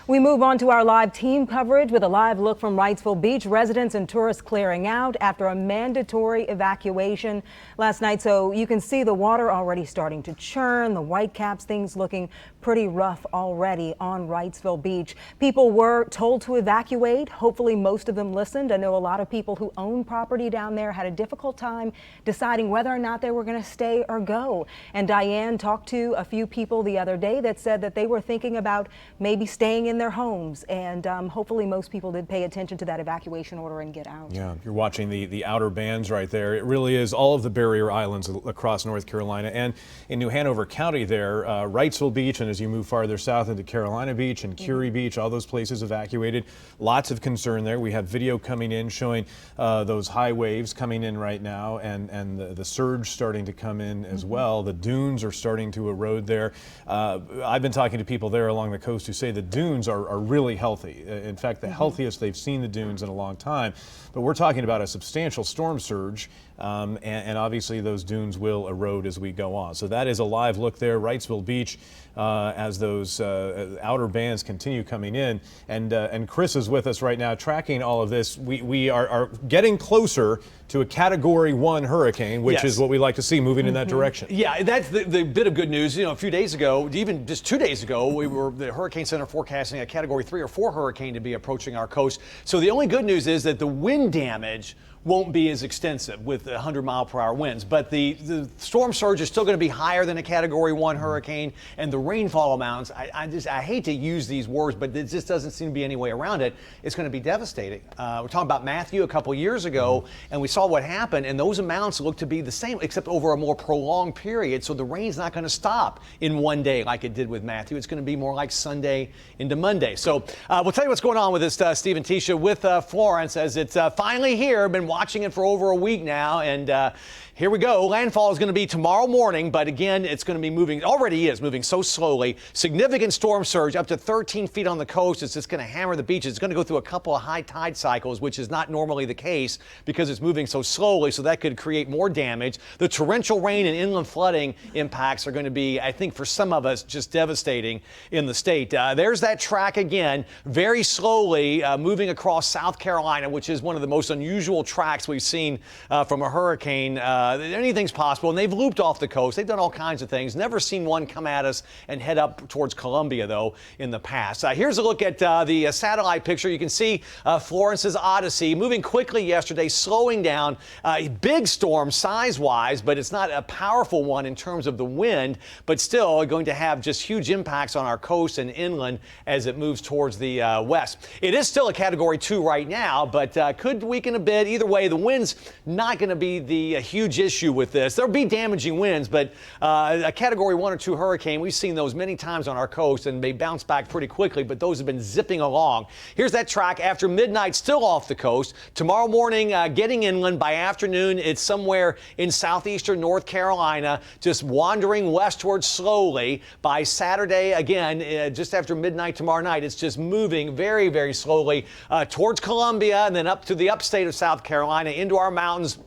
We move on to our live team coverage with a live look from Wrightsville Beach. Residents and tourists clearing out after a mandatory evacuation last night. So you can see the water already starting to churn, the whitecaps, things looking pretty rough already on Wrightsville Beach. People were told to evacuate. Hopefully most of them listened. I know a lot of people who own property down there had a difficult time deciding whether or not they were going to stay or go. And Diane talked to a few people the other day that said that they were thinking about maybe staying in their homes. And hopefully most people did pay attention to that evacuation order and get out. Yeah, you're watching the outer bands right there. It really is all of the barrier islands across North Carolina and in New Hanover County there, Wrightsville Beach, and as you move farther south into Carolina Beach and Curie Beach, all those places evacuated. Lots of concern there. We have video coming in showing those high waves coming in right now and the surge starting to come in. in as well. The dunes are starting to erode there. I've been talking to people there along the coast who say the dunes are really healthy. In fact, the healthiest they've seen the dunes in a long time. But we're talking about a substantial storm surge, and obviously those dunes will erode as we go on. So that is a live look there, Wrightsville Beach, as those outer bands continue coming in. And Chris is with us right now tracking all of this. We are getting closer to a Category 1 hurricane, which is what we like to see moving in that direction. Yeah, that's the bit of good news. You know, a few days ago, even just 2 days ago, the Hurricane Center forecasting a Category 3 or 4 hurricane to be approaching our coast. So the only good news is that the wind damage won't be as extensive with 100-mile-per-hour winds, but the storm surge is still going to be higher than a Category 1 hurricane, and the rainfall amounts, I hate to use these words, but it just doesn't seem to be any way around it. It's going to be devastating. We're talking about Matthew a couple years ago, and we saw what happened, and those amounts look to be the same, except over a more prolonged period, so the rain's not going to stop in one day like it did with Matthew. It's going to be more like Sunday into Monday. So we'll tell you what's going on with this, Steve and Tisha, with Florence, as it's finally here. Been watching it for over a week now, and here we go. Landfall is going to be tomorrow morning, but again, it's going to be moving, already is moving so slowly. Significant storm surge up to 13 feet on the coast. It's just going to hammer the beaches. It's going to go through a couple of high tide cycles, which is not normally the case because it's moving so slowly, so that could create more damage. The torrential rain and inland flooding impacts are going to be, I think, for some of us, just devastating in the state. There's that track again, very slowly moving across South Carolina, which is one of the most unusual tracks we've seen from a hurricane. Anything's possible, and they've looped off the coast. They've done all kinds of things. Never seen one come at us and head up towards Columbia, though, in the past. Here's a look at the satellite picture. You can see Florence's Odyssey moving quickly yesterday, slowing down. A big storm size-wise, but it's not a powerful one in terms of the wind, but still going to have just huge impacts on our coast and inland as it moves towards the west. It is still a Category 2 right now, but could weaken a bit. Either way, the wind's not going to be the huge issue with this. There'll be damaging winds, but a Category 1 or 2 hurricane, we've seen those many times on our coast, and they bounce back pretty quickly, but those have been zipping along. Here's that track after midnight, still off the coast. Tomorrow morning, getting inland. By afternoon, it's somewhere in southeastern North Carolina, just wandering westward slowly. By Saturday, again, just after midnight tomorrow night, it's just moving very, very slowly towards Columbia and then up to the upstate of South Carolina into our mountains.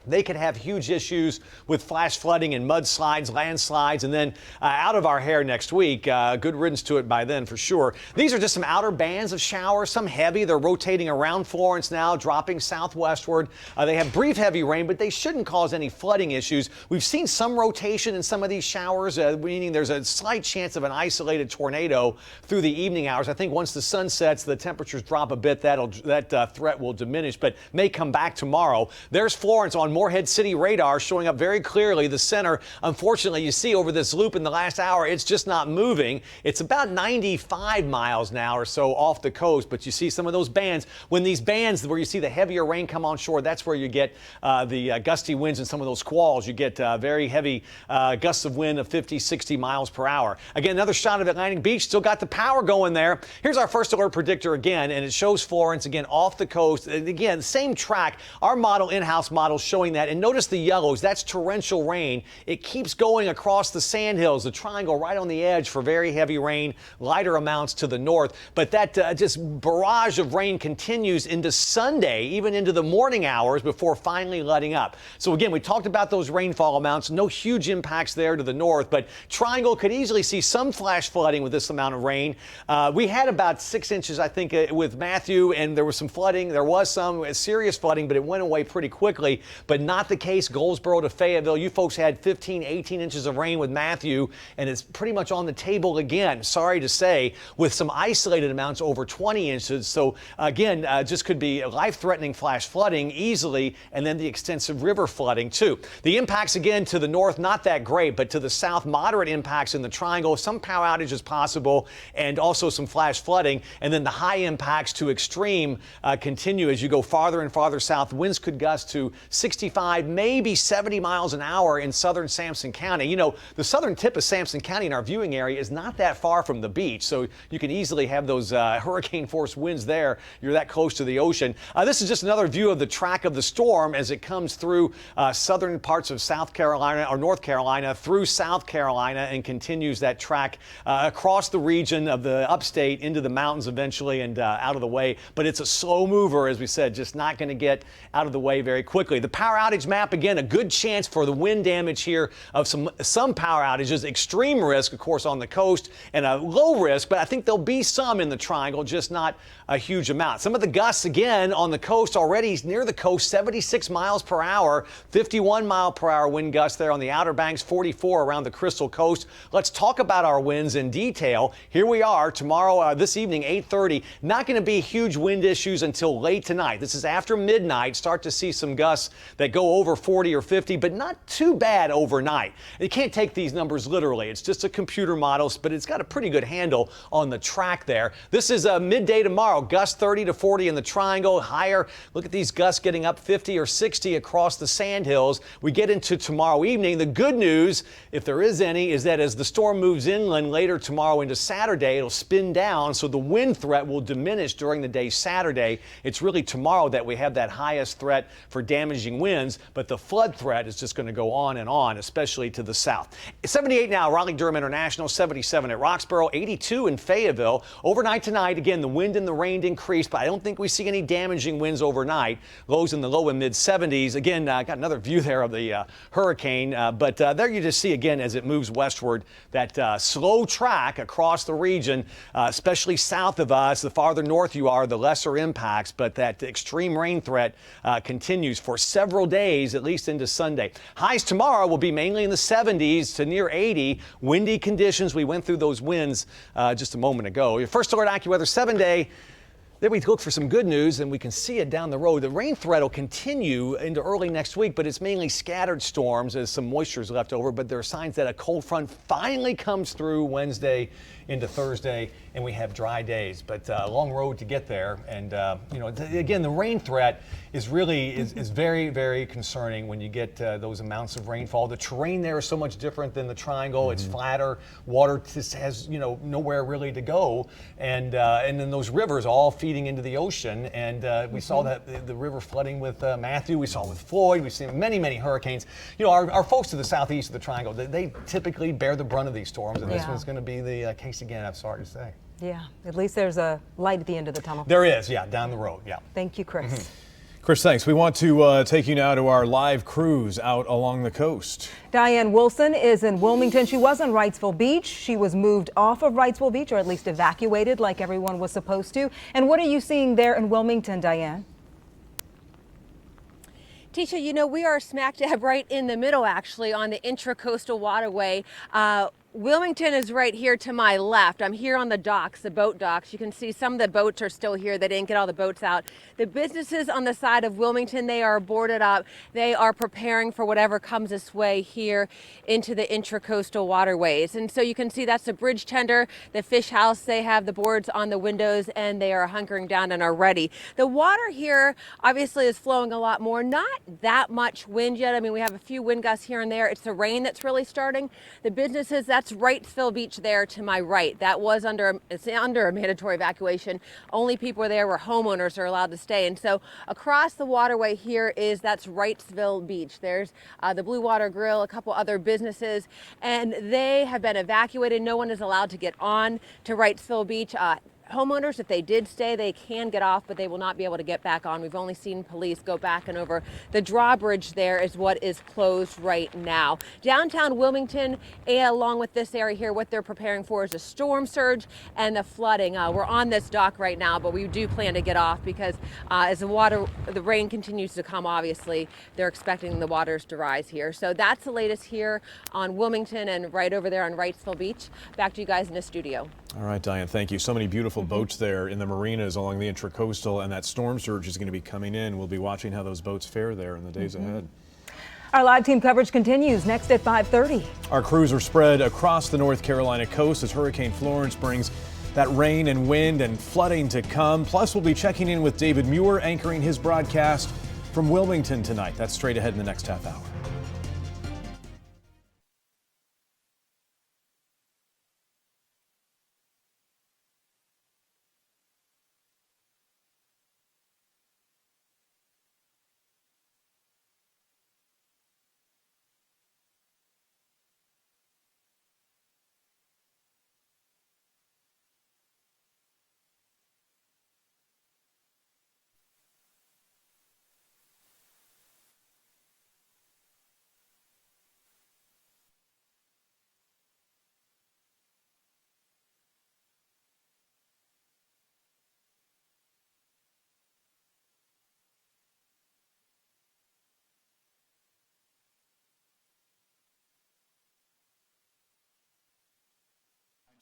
They could have huge issues with flash flooding and mudslides, landslides, and then out of our hair next week. Good riddance to it by then for sure. These are just some outer bands of showers, some heavy. They're rotating around Florence now, dropping southwestward. They have brief heavy rain, but they shouldn't cause any flooding issues. We've seen some rotation in some of these showers, meaning there's a slight chance of an isolated tornado through the evening hours. I think once the sun sets, the temperatures drop a bit, that threat will diminish, but may come back tomorrow. There's Florence on Morehead City radar showing up very clearly. The center, unfortunately, you see over this loop in the last hour, it's just not moving. It's about 95 miles now or so off the coast, but you see some of those bands. When these bands where you see the heavier rain come on shore, that's where you get the gusty winds and some of those squalls. You get very heavy gusts of wind of 50, 60 miles per hour. Again, another shot of Atlantic Beach. Still got the power going there. Here's our first alert predictor again, and it shows Florence again off the coast. And again, same track. Our model, in-house model, showing that, and notice the yellows, that's torrential rain. It keeps going across the sandhills, the triangle right on the edge for very heavy rain, lighter amounts to the north, but that just barrage of rain continues into Sunday, even into the morning hours before finally letting up. So again, we talked about those rainfall amounts, no huge impacts there to the north, but triangle could easily see some flash flooding with this amount of rain. We had about 6 inches, I think, with Matthew, and there was some flooding. There was some serious flooding, but it went away pretty quickly. But not the case Goldsboro to Fayetteville. You folks had 15, 18 inches of rain with Matthew, and it's pretty much on the table again, sorry to say, with some isolated amounts over 20 inches. So again, just could be life-threatening flash flooding easily, and then the extensive river flooding too. The impacts again to the north, not that great, but to the south, moderate impacts in the triangle, some power outages possible, and also some flash flooding. And then the high impacts to extreme continue as you go farther and farther south. Winds could gust to 60 65, maybe 70 miles an hour in southern Sampson County. You know, the southern tip of Sampson County in our viewing area is not that far from the beach, so you can easily have those hurricane force winds there. You're that close to the ocean. This is just another view of the track of the storm as it comes through southern parts of South Carolina or North Carolina through South Carolina and continues that track across the region of the upstate into the mountains eventually and out of the way. But it's a slow mover, as we said, just not going to get out of the way very quickly. The power outage map, again, a good chance for the wind damage here of some power outages. Extreme risk, of course, on the coast and a low risk, but I think there'll be some in the triangle, just not a huge amount. Some of the gusts, again, on the coast already near the coast, 76 miles per hour, 51 mile per hour wind gusts there on the Outer Banks, 44 around the Crystal Coast. Let's talk about our winds in detail. Here we are tomorrow, this evening, 8:30. Not going to be huge wind issues until late tonight. This is after midnight. Start to see some gusts that go over 40 or 50, but not too bad overnight. You can't take these numbers literally. It's just a computer model, but it's got a pretty good handle on the track there. This is midday tomorrow. Gusts 30 to 40 in the triangle. Higher. Look at these gusts getting up 50 or 60 across the Sandhills. We get into tomorrow evening. The good news, if there is any, is that as the storm moves inland later tomorrow into Saturday, it'll spin down, so the wind threat will diminish during the day Saturday. It's really tomorrow that we have that highest threat for damaging winds, but the flood threat is just going to go on and on, especially to the south. 78 now, Raleigh-Durham International, 77 at Roxborough, 82 in Fayetteville. Overnight tonight, again, the wind and the rain increased, but I don't think we see any damaging winds overnight. Lows in the low and mid 70s. Again, got another view there of the hurricane, but there you just see again as it moves westward that slow track across the region, especially south of us. The farther north you are, the lesser impacts, but that extreme rain threat continues for several days, at least into Sunday. Highs tomorrow will be mainly in the 70s to near 80. Windy conditions. We went through those winds just a moment ago. Your First Alert AccuWeather 7-day. Then we look for some good news, and we can see it down the road. The rain threat will continue into early next week, but it's mainly scattered storms as some moisture is left over. But there are signs that a cold front finally comes through Wednesday into Thursday, and we have dry days. But a long road to get there. And, you know, again, the rain threat is really is very, very concerning when you get those amounts of rainfall. The terrain there is so much different than the triangle. It's flatter. Water just has, you know, nowhere really to go. And then those rivers all feeding into the ocean. And we saw that the river flooding with Matthew. We saw with Floyd. We've seen many, many hurricanes. You know, our folks to the southeast of the triangle, they typically bear the brunt of these storms. And this one's going to be the case again, I'm sorry to say. Yeah, at least there's a light at the end of the tunnel. There is, yeah, down the road, yeah. Thank you, Chris. Chris, thanks. We want to take you now to our live cruise out along the coast. Diane Wilson is in Wilmington. She was on Wrightsville Beach. She was moved off of Wrightsville Beach, or at least evacuated like everyone was supposed to. And what are you seeing there in Wilmington, Diane? Tisha, you know, we are smack dab right in the middle, actually, on the Intracoastal Waterway. Wilmington is right here to my left. I'm here on the docks, the boat docks. You can see some of the boats are still here. They didn't get all the boats out. The businesses on the side of Wilmington, they are boarded up. They are preparing for whatever comes this way here into the Intracoastal Waterways. And so you can see that's the bridge tender, the fish house. They have the boards on the windows and they are hunkering down and are ready. The water here obviously is flowing a lot more. Not that much wind yet. I mean, we have a few wind gusts here and there. It's the rain that's really starting. The businesses, that's Wrightsville Beach there to my right. That was it's under a mandatory evacuation. Only people there were homeowners are allowed to stay. And so across the waterway here that's Wrightsville Beach. There's the Blue Water Grill, a couple other businesses, and they have been evacuated. No one is allowed to get on to Wrightsville Beach. Homeowners, if they did stay, they can get off, but they will not be able to get back on. We've only seen police go back and over. The drawbridge there is what is closed right now. Downtown Wilmington, along with this area here, what they're preparing for is a storm surge and the flooding. We're on this dock right now, but we do plan to get off because as the rain continues to come, obviously, they're expecting the waters to rise here. So that's the latest here on Wilmington and right over there on Wrightsville Beach. Back to you guys in the studio. All right, Diane, thank you. So many beautiful boats there in the marinas along the Intracoastal, and that storm surge is going to be coming in. We'll be watching how those boats fare there in the days ahead. Our live team coverage continues next at 5:30. Our crews are spread across the North Carolina coast as Hurricane Florence brings that rain and wind and flooding to come. Plus, we'll be checking in with David Muir, anchoring his broadcast from Wilmington tonight. That's straight ahead in the next half hour.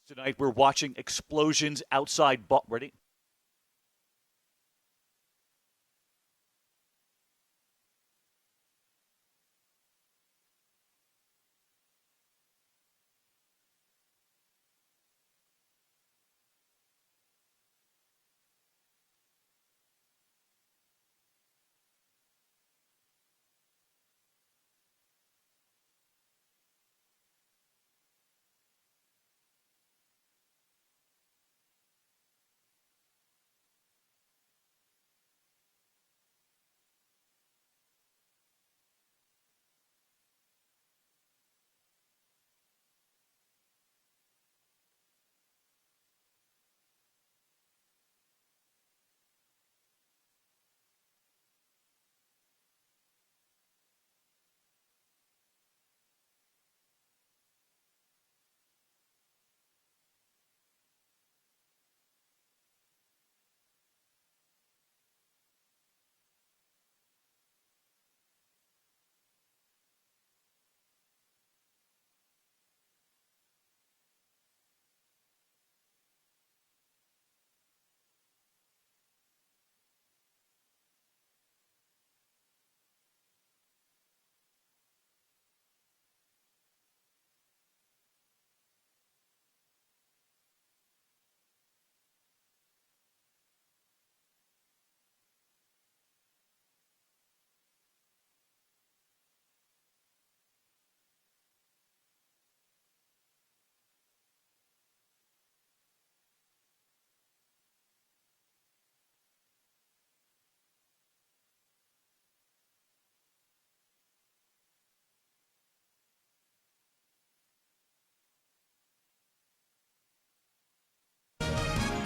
Tonight, we're watching explosions outside. Ready?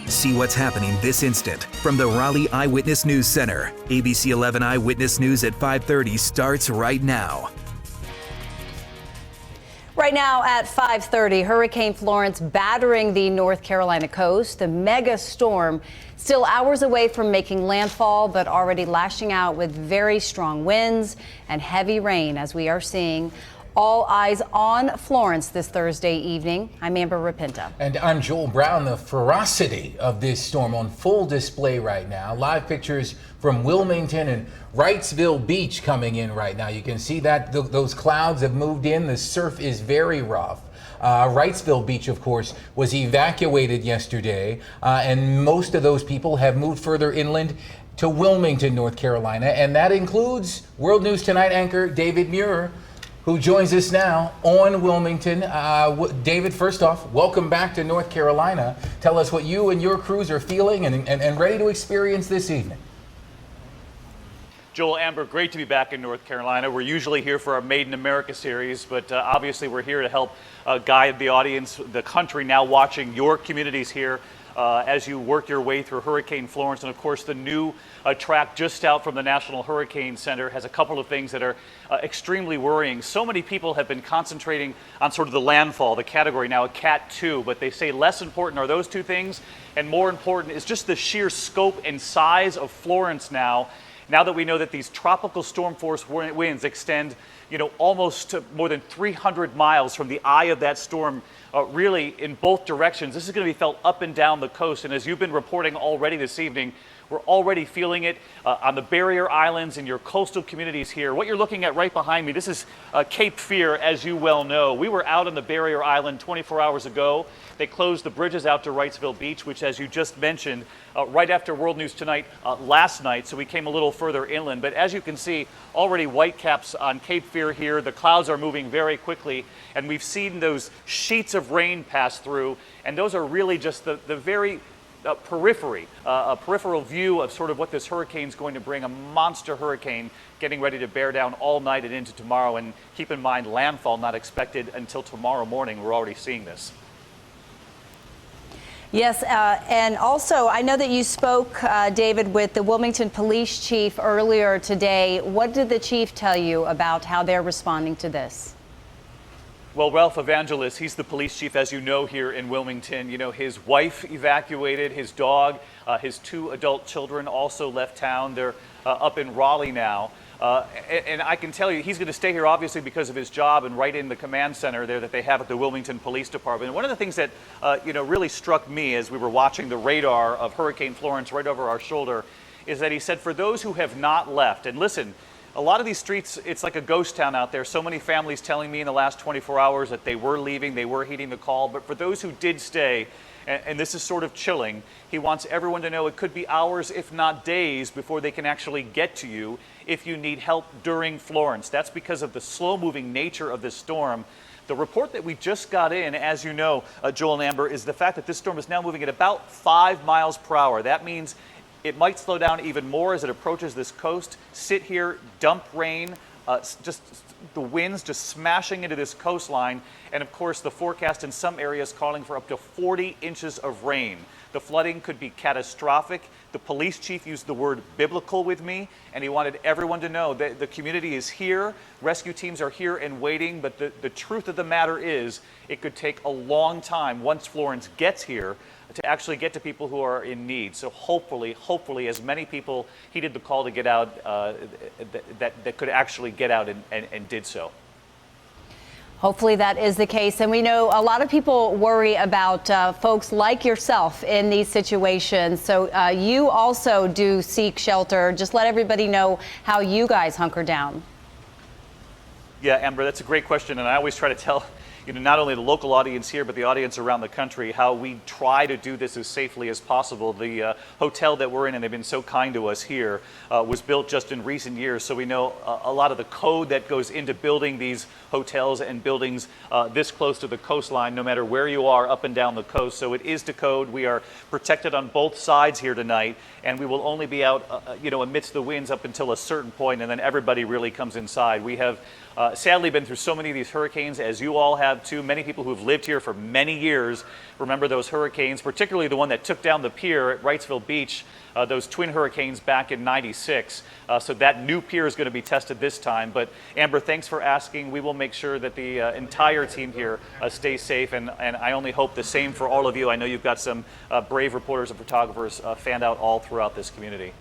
See what's happening this instant from the Raleigh Eyewitness News Center. ABC11 Eyewitness News at 5:30 starts right now. Right now at 5:30, Hurricane Florence battering the North Carolina coast. The mega storm still hours away from making landfall, but already lashing out with very strong winds and heavy rain, as we are seeing. All eyes on Florence this Thursday evening. I'm Amber Rapinta. And I'm Joel Brown. The ferocity of this storm on full display right now. Live pictures from Wilmington and Wrightsville Beach coming in right now. You can see that those clouds have moved in. The surf is very rough. Wrightsville Beach, of course, was evacuated yesterday, and most of those people have moved further inland to Wilmington, North Carolina, and that includes World News Tonight anchor David Muir, who joins us now on Wilmington. David, first off, welcome back to North Carolina. Tell us what you and your crews are feeling and ready to experience this evening. Joel, Amber, great to be back in North Carolina. We're usually here for our Made in America series, but obviously we're here to help guide the audience, the country now watching your communities here as you work your way through Hurricane Florence. And of course, the new track just out from the National Hurricane Center has a couple of things that are extremely worrying. So many people have been concentrating on sort of the landfall, the category now a Cat 2, but they say less important are those two things, and more important is just the sheer scope and size of Florence now that we know that these tropical storm force winds extend, almost to more than 300 miles from the eye of that storm, really in both directions. This is going to be felt up and down the coast. And as you've been reporting already this evening, We're already feeling it on the barrier islands and your coastal communities here. What you're looking at right behind me, this is Cape Fear, as you well know. We were out on the barrier island 24 hours ago. They closed the bridges out to Wrightsville Beach, which, as you just mentioned, right after World News Tonight last night, so we came a little further inland. But as you can see, already whitecaps on Cape Fear here. The clouds are moving very quickly, and we've seen those sheets of rain pass through, and those are really just the very a peripheral view of sort of what this hurricane's going to bring, a monster hurricane getting ready to bear down all night and into tomorrow. And keep in mind, landfall not expected until tomorrow morning. We're already seeing this. Yes, and also I know that you spoke, David, with the Wilmington police chief earlier today. What did the chief tell you about how they're responding to this? Well, Ralph Evangelos, he's the police chief, as you know, here in Wilmington. You know, his wife evacuated, his dog, his 2 adult children also left town. They're up in Raleigh now. And I can tell you, he's going to stay here, obviously, because of his job and right in the command center there that they have at the Wilmington Police Department. And one of the things that, really struck me as we were watching the radar of Hurricane Florence right over our shoulder is that he said, for those who have not left, and listen, a lot of these streets, it's like a ghost town out there. So many families telling me in the last 24 hours that they were leaving, they were heeding the call. But for those who did stay, and this is sort of chilling, he wants everyone to know it could be hours, if not days, before they can actually get to you if you need help during Florence. That's because of the slow-moving nature of this storm. The report that we just got in, as you know, Joel and Amber, is the fact that this storm is now moving at about 5 miles per hour. That means it might slow down even more as it approaches this coast, sit here, dump rain, just the winds just smashing into this coastline. And of course, the forecast in some areas calling for up to 40 inches of rain. The flooding could be catastrophic. The police chief used the word biblical with me, and he wanted everyone to know that the community is here. Rescue teams are here and waiting, but the truth of the matter is it could take a long time once Florence gets here to actually get to people who are in need. So hopefully, as many people heeded the call to get out that could actually get out and did so. Hopefully that is the case. And we know a lot of people worry about folks like yourself in these situations. So you also do seek shelter. Just let everybody know how you guys hunker down. Yeah, Amber, that's a great question. And I always try to tell not only the local audience here, but the audience around the country, how we try to do this as safely as possible. The hotel that we're in, and they've been so kind to us here, was built just in recent years. So we know a lot of the code that goes into building these hotels and buildings this close to the coastline, no matter where you are up and down the coast. So it is to code. We are protected on both sides here tonight, and we will only be out, amidst the winds up until a certain point, and then everybody really comes inside. We have sadly been through so many of these hurricanes, as you all have too. Many people who have lived here for many years remember those hurricanes, particularly the one that took down the pier at Wrightsville Beach, those twin hurricanes back in '96. So that new pier is going to be tested this time. But Amber, thanks for asking. We will make sure that the entire team here stays safe, and I only hope the same for all of you. I know you've got some brave reporters and photographers fanned out all throughout this community.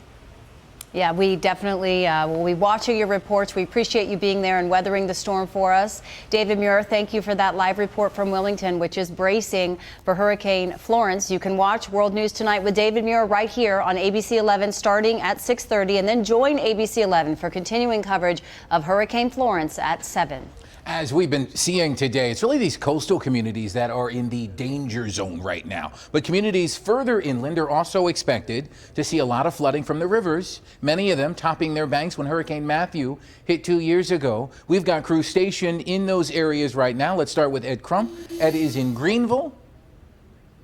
Yeah, we definitely will be watching your reports. We appreciate you being there and weathering the storm for us. David Muir, thank you for that live report from Wilmington, which is bracing for Hurricane Florence. You can watch World News Tonight with David Muir right here on ABC 11 starting at 6:30, and then join ABC 11 for continuing coverage of Hurricane Florence at 7. As we've been seeing today, it's really these coastal communities that are in the danger zone right now. But communities further inland are also expected to see a lot of flooding from the rivers, many of them topping their banks when Hurricane Matthew hit 2 years ago. We've got crews stationed in those areas right now. Let's start with Ed Crump. Ed is in Greenville.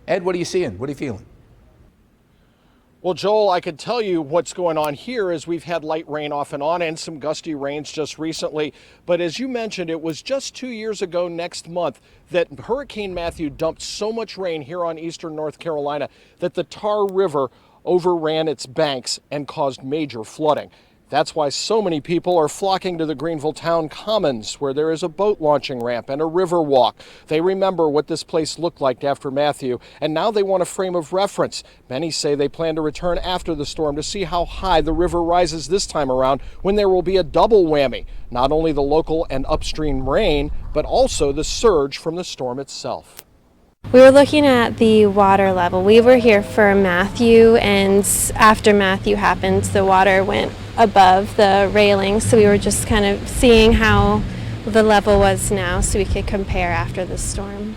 Ed, what are you seeing? What are you feeling? Well, Joel, I could tell you what's going on here is we've had light rain off and on and some gusty rains just recently. But as you mentioned, it was just 2 years ago next month that Hurricane Matthew dumped so much rain here on eastern North Carolina that the Tar River overran its banks and caused major flooding. That's why so many people are flocking to the Greenville Town Commons, where there is a boat launching ramp and a river walk. They remember what this place looked like after Matthew, and now they want a frame of reference. Many say they plan to return after the storm to see how high the river rises this time around, when there will be a double whammy. Not only the local and upstream rain, but also the surge from the storm itself. We were looking at the water level. We were here for Matthew, and after Matthew happened, the water went above the railing, so we were just kind of seeing how the level was now so we could compare after the storm.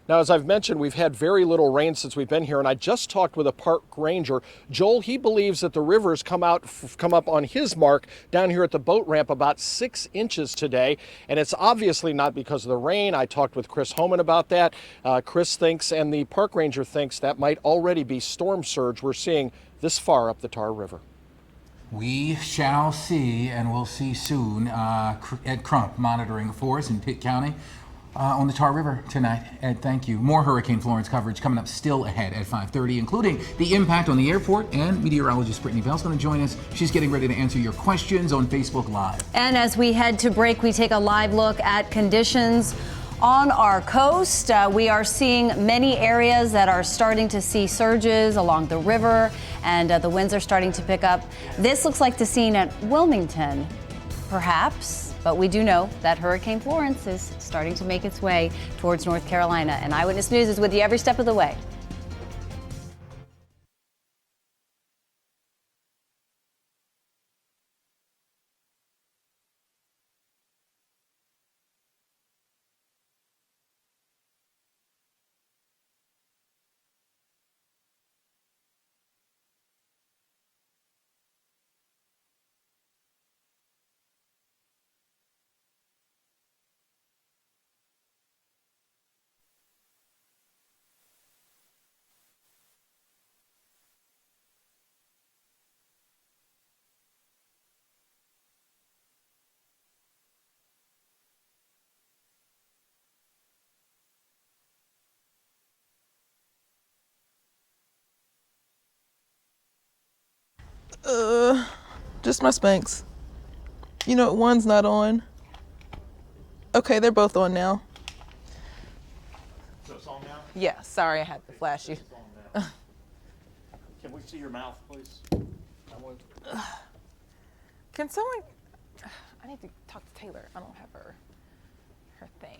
Now, as I've mentioned, we've had very little rain since we've been here, and I just talked with a park ranger. Joel, he believes that the rivers come up on his mark down here at the boat ramp about 6 inches today, and it's obviously not because of the rain. I talked with Chris Homan about that. Chris thinks, and the park ranger thinks, that might already be storm surge we're seeing this far up the Tar River. We shall see, and we'll see soon. Ed Crump monitoring for us in Pitt County. On the Tar River tonight. Ed, thank you. More Hurricane Florence coverage coming up still ahead at 5:30, including the impact on the airport, and meteorologist Brittany Bell's going to join us. She's getting ready to answer your questions on Facebook Live. And as we head to break, we take a live look at conditions on our coast. We are seeing many areas that are starting to see surges along the river, and the winds are starting to pick up. This looks like the scene at Wilmington, perhaps. But we do know that Hurricane Florence is starting to make its way towards North Carolina. And Eyewitness News is with you every step of the way. Just my Spanx. You know, one's not on. Okay, they're both on now. So it's on now? Yeah, sorry I had to flash you. Can we see your mouth, please? Can someone, I need to talk to Taylor. I don't have her thing.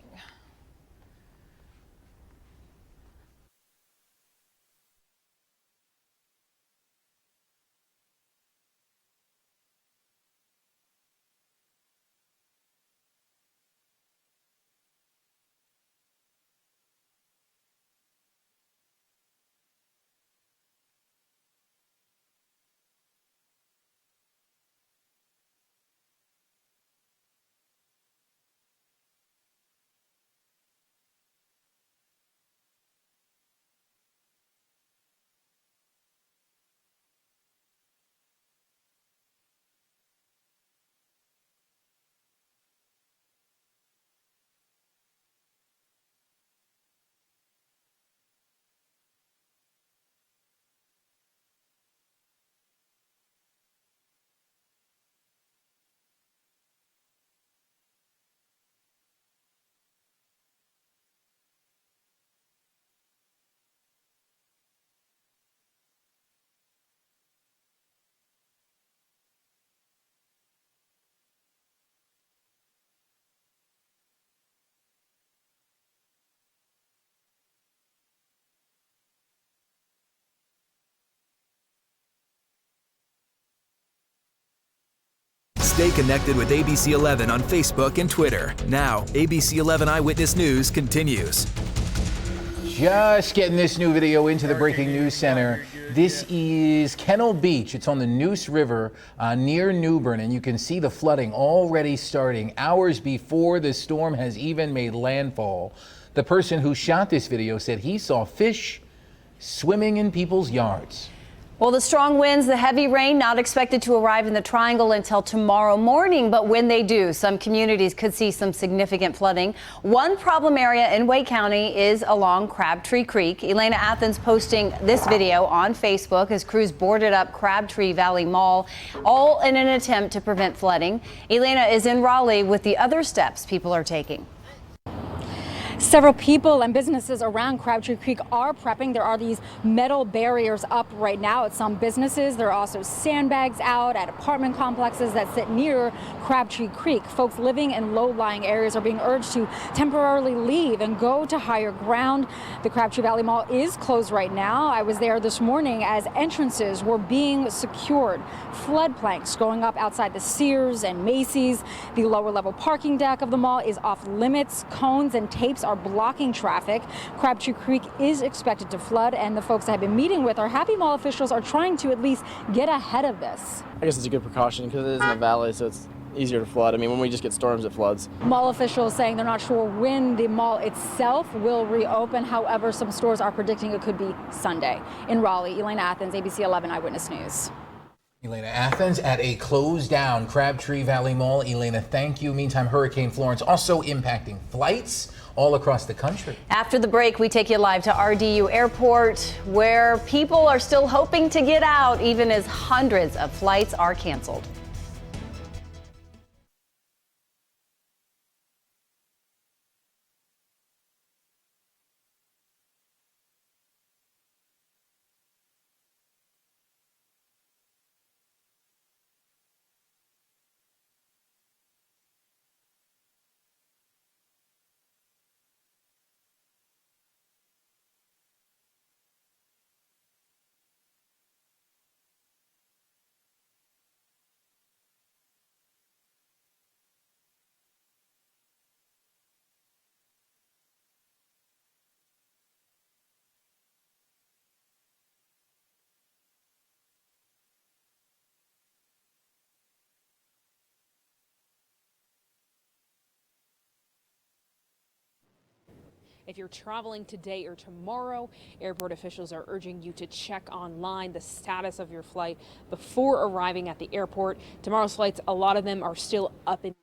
Stay connected with ABC11 on Facebook and Twitter. Now, ABC11 Eyewitness News continues. Just getting this new video into the Breaking News Center. This is Kennel Beach. It's on the Neuse River near Newbern, and you can see the flooding already starting hours before the storm has even made landfall. The person who shot this video said he saw fish swimming in people's yards. Well, the strong winds, the heavy rain, not expected to arrive in the Triangle until tomorrow morning. But when they do, some communities could see some significant flooding. One problem area in Wake County is along Crabtree Creek. Elena Athens posting this video on Facebook as crews boarded up Crabtree Valley Mall, all in an attempt to prevent flooding. Elena is in Raleigh with the other steps people are taking. Several people and businesses around Crabtree Creek are prepping. There are these metal barriers up right now at some businesses. There are also sandbags out at apartment complexes that sit near Crabtree Creek. Folks living in low-lying areas are being urged to temporarily leave and go to higher ground. The Crabtree Valley Mall is closed right now. I was there this morning as entrances were being secured. Flood planks going up outside the Sears and Macy's. The lower level parking deck of the mall is off limits. Cones and tapes are blocking traffic. Crabtree Creek is expected to flood, and the folks I've been meeting with are happy mall officials are trying to at least get ahead of this. I guess it's a good precaution because it is in a valley, so it's easier to flood. I mean, when we just get storms, it floods. Mall officials saying they're not sure when the mall itself will reopen. However, some stores are predicting it could be Sunday. In Raleigh, Elaine Athens, ABC 11 Eyewitness News. Elena Athens at a closed down Crabtree Valley Mall. Elena, thank you. Meantime, Hurricane Florence also impacting flights all across the country. After the break, we take you live to RDU Airport, where people are still hoping to get out, even as hundreds of flights are canceled. If you're traveling today or tomorrow, airport officials are urging you to check online the status of your flight before arriving at the airport. Tomorrow's flights, a lot of them are still up in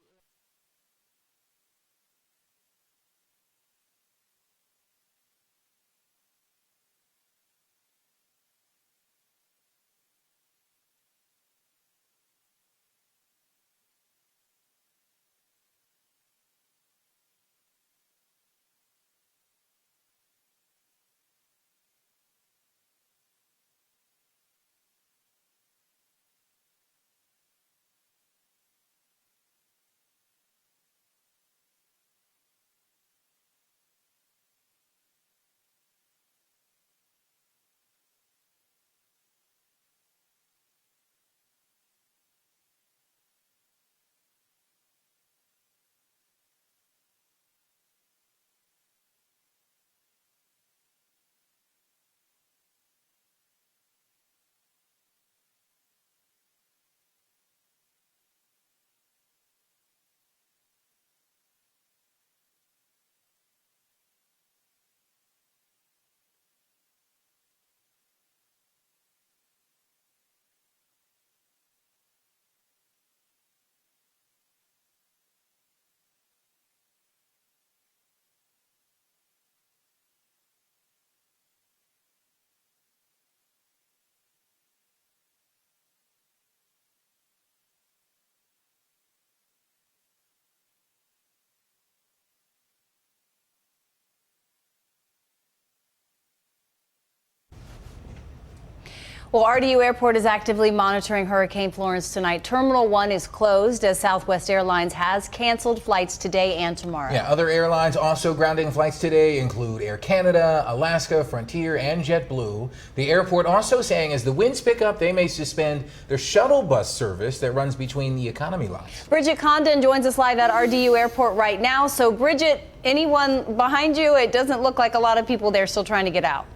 Well, RDU Airport is actively monitoring Hurricane Florence tonight. Terminal 1 is closed as Southwest Airlines has canceled flights today and tomorrow. Yeah, other airlines also grounding flights today include Air Canada, Alaska, Frontier, and JetBlue. The airport also saying as the winds pick up, they may suspend their shuttle bus service that runs between the economy lots. Bridget Condon joins us live at RDU Airport right now. So, Bridget, anyone behind you? It doesn't look like a lot of people there still trying to get out.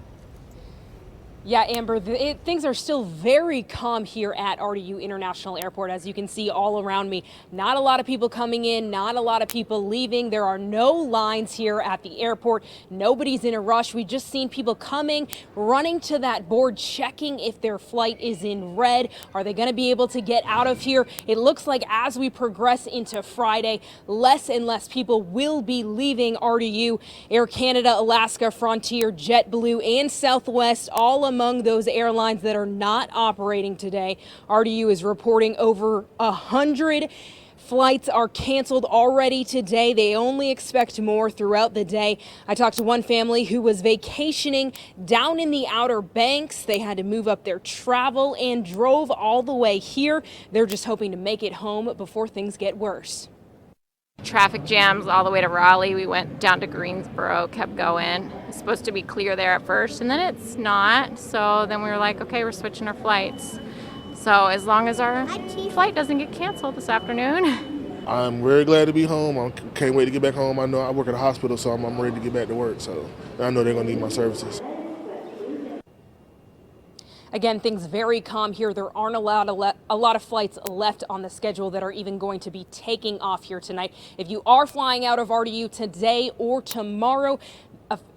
Yeah, Amber, things are still very calm here at RDU International Airport. As you can see all around me, not a lot of people coming in, not a lot of people leaving. There are no lines here at the airport. Nobody's in a rush. We've just seen people coming, running to that board, checking if their flight is in red. Are they going to be able to get out of here? It looks like as we progress into Friday, less and less people will be leaving RDU. Air Canada, Alaska, Frontier, JetBlue, and Southwest, all among those airlines that are not operating today. RDU is reporting over 100 Flights are canceled already today. They only expect more throughout the day. I talked to one family who was vacationing down in the Outer Banks. They had to move up their travel and drove all the way here. They're just hoping to make it home before things get worse. Traffic jams all the way to Raleigh. We went down to Greensboro, kept going. It's supposed to be clear there at first, and then it's not. So then we were like, okay, we're switching our flights. So as long as our flight doesn't get canceled this afternoon. I'm very glad to be home. I can't wait to get back home. I know I work at a hospital, so I'm ready to get back to work. So I know they're going to need my services. Again, things very calm here. There aren't a lot of flights left on the schedule that are even going to be taking off here tonight. If you are flying out of RDU today or tomorrow,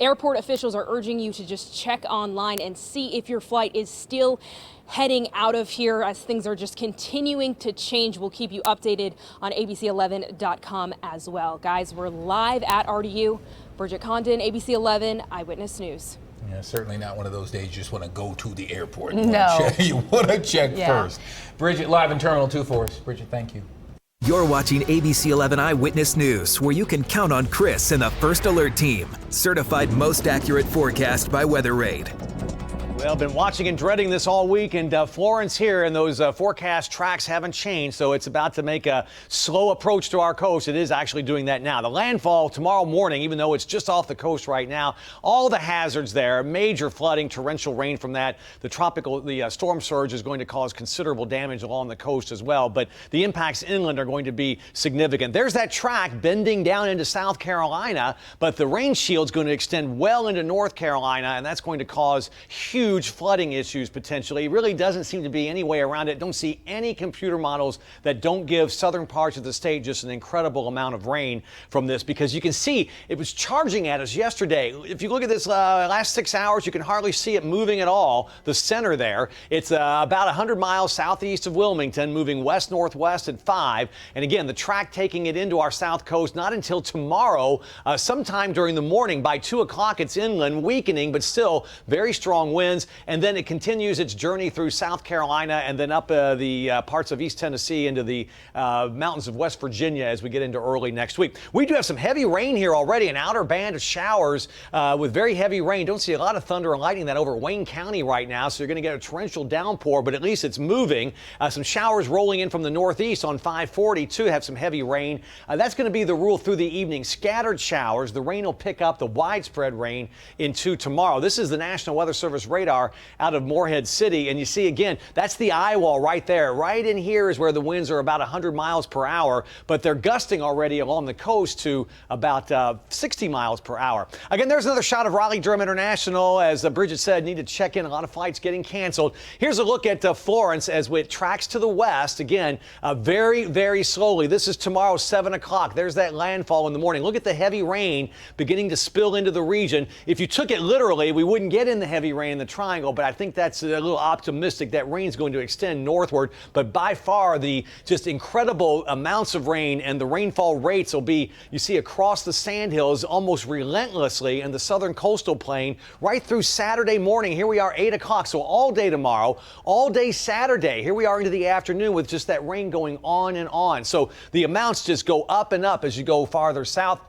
airport officials are urging you to just check online and see if your flight is still heading out of here, as things are just continuing to change. We'll keep you updated on ABC11.com as well. Guys, we're live at RDU. Bridget Condon, ABC11 Eyewitness News. Yeah, certainly not one of those days you just want to go to the airport. No. You want to check first. Bridget, live in Terminal 2 for us. Bridget, thank you. You're watching ABC11 Eyewitness News, where you can count on Chris and the First Alert team. Certified most accurate forecast by Weather Raid. Well, been watching and dreading this all week, and Florence here, and those forecast tracks haven't changed, so it's about to make a slow approach to our coast. It is actually doing that now. The landfall tomorrow morning, even though it's just off the coast right now, all the hazards there, major flooding, torrential rain from that. The storm surge is going to cause considerable damage along the coast as well, but the impacts inland are going to be significant. There's that track bending down into South Carolina, but the rain shield's going to extend well into North Carolina, and that's going to cause huge flooding issues potentially. It really doesn't seem to be any way around it. Don't see any computer models that don't give southern parts of the state just an incredible amount of rain from this, because you can see it was charging at us yesterday. If you look at this last 6 hours, you can hardly see it moving at all. The center there, it's about 100 miles southeast of Wilmington, moving west-northwest at 5. And again, the track taking it into our south coast not until tomorrow, sometime during the morning. By 2 o'clock, it's inland, weakening, but still very strong winds. And then it continues its journey through South Carolina and then up the parts of East Tennessee into the mountains of West Virginia as we get into early next week. We do have some heavy rain here already, an outer band of showers with very heavy rain. Don't see a lot of thunder and lightning that over Wayne County right now, so you're going to get a torrential downpour, but at least it's moving. Some showers rolling in from the northeast on 540 too, have some heavy rain. That's going to be the rule through the evening. Scattered showers. The rain will pick up, the widespread rain, into tomorrow. This is the National Weather Service radar out of Morehead City, and you see again, that's the eye wall right there. Right in here is where the winds are about 100 miles per hour, but they're gusting already along the coast to about 60 miles per hour. Again, there's another shot of Raleigh-Durham International. As Bridget said, need to check in. A lot of flights getting canceled. Here's a look at Florence as it tracks to the west. Again, very, very slowly. This is tomorrow, 7 o'clock. There's that landfall in the morning. Look at the heavy rain beginning to spill into the region. If you took it literally, we wouldn't get in the heavy rain in the triangle, but I think that's a little optimistic. That rain's going to extend northward, but by far the just incredible amounts of rain and the rainfall rates will be, you see, across the sandhills almost relentlessly in the southern coastal plain right through Saturday morning. Here we are, 8 o'clock, so all day tomorrow, all day Saturday. Here we are into the afternoon with just that rain going on and on. So the amounts just go up and up as you go farther south.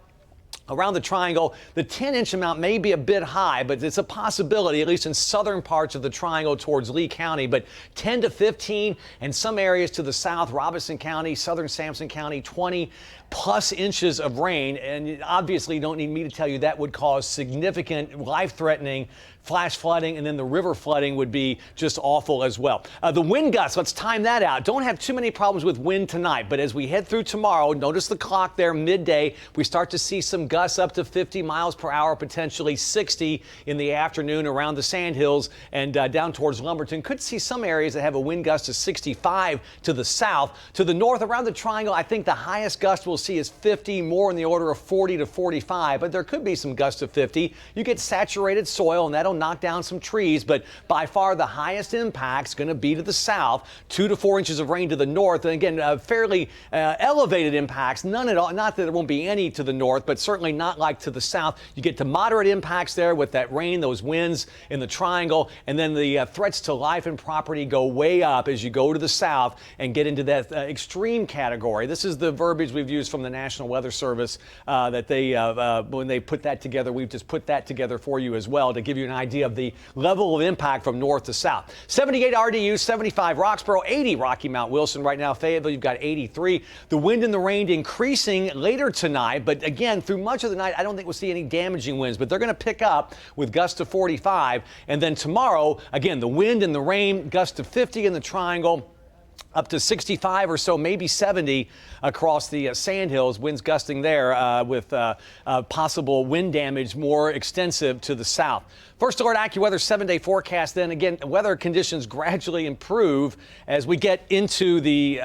Around the triangle, the 10-inch amount may be a bit high, but it's a possibility, at least in southern parts of the triangle towards Lee County. But 10 to 15, and some areas to the south, Robeson County, southern Sampson County, 20 plus inches of rain. And obviously, you don't need me to tell you that would cause significant life-threatening flash flooding, and then the river flooding would be just awful as well. The wind gusts, let's time that out. Don't have too many problems with wind tonight, but as we head through tomorrow, notice the clock there, midday, we start to see some gusts up to 50 miles per hour, potentially 60 in the afternoon around the Sandhills and down towards Lumberton. Could see some areas that have a wind gust of 65 to the south. To the north around the triangle, I think the highest gust we'll see is 50, more in the order of 40 to 45, but there could be some gusts of 50. You get saturated soil, and that'll knock down some trees, but by far the highest impact's going to be to the south. 2 to 4 inches of rain to the north, and again, fairly elevated impacts. None at all. Not that there won't be any to the north, but certainly not like to the south. You get to moderate impacts there with that rain, those winds in the triangle, and then the threats to life and property go way up as you go to the south and get into that extreme category. This is the verbiage we've used from the National Weather Service that they, when they put that together, we've just put that together for you as well to give you an idea of the level of impact from north to south. 78 RDU, 75 Roxborough, 80 Rocky Mount Wilson right now. Fayetteville, you've got 83. The wind and the rain increasing later tonight, but again, through much of the night, I don't think we'll see any damaging winds, but they're going to pick up with gusts to 45. And then tomorrow, again, the wind and the rain, gusts to 50 in the triangle, up to 65 or so, maybe 70 across the sandhills. Winds gusting there with possible wind damage more extensive to the south. First Alert AccuWeather 7-day forecast. Then again, weather conditions gradually improve as we get into the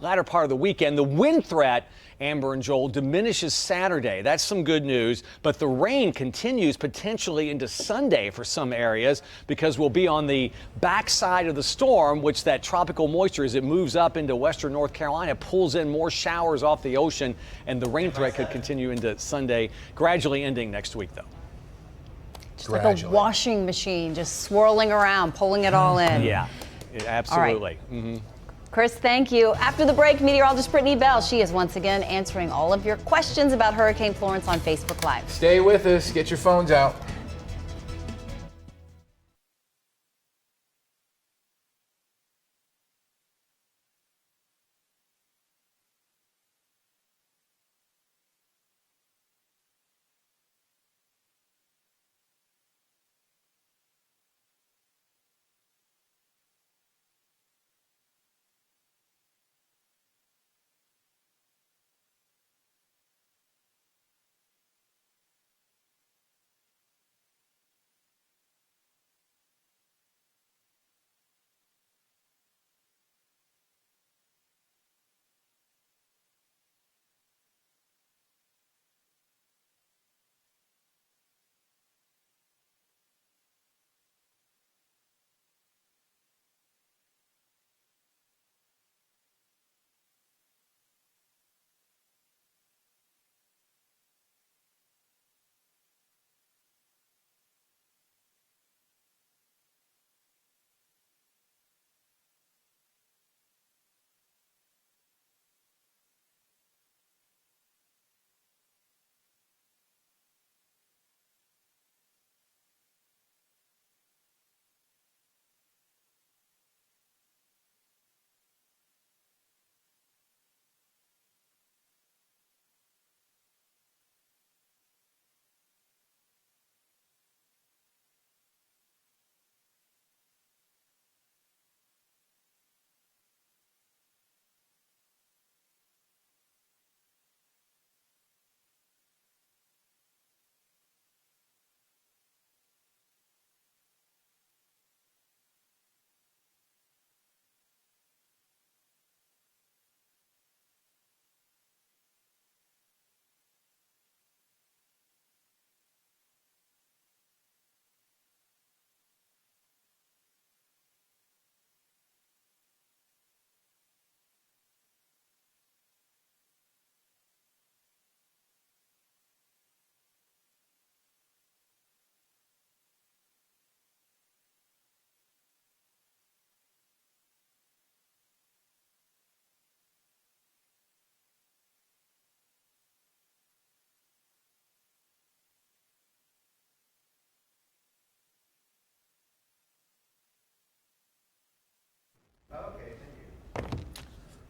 latter part of the weekend. The wind threat, Amber and Joel, diminishes Saturday. That's some good news. But the rain continues potentially into Sunday for some areas because we'll be on the backside of the storm, which that tropical moisture, as it moves up into western North Carolina, pulls in more showers off the ocean, and the rain threat could continue into Sunday, gradually ending next week, though. Just like a washing machine, just swirling around, pulling it all in. Yeah, absolutely. Chris, thank you. After the break, meteorologist Brittany Bell. She is once again answering all of your questions about Hurricane Florence on Facebook Live. Stay with us. Get your phones out.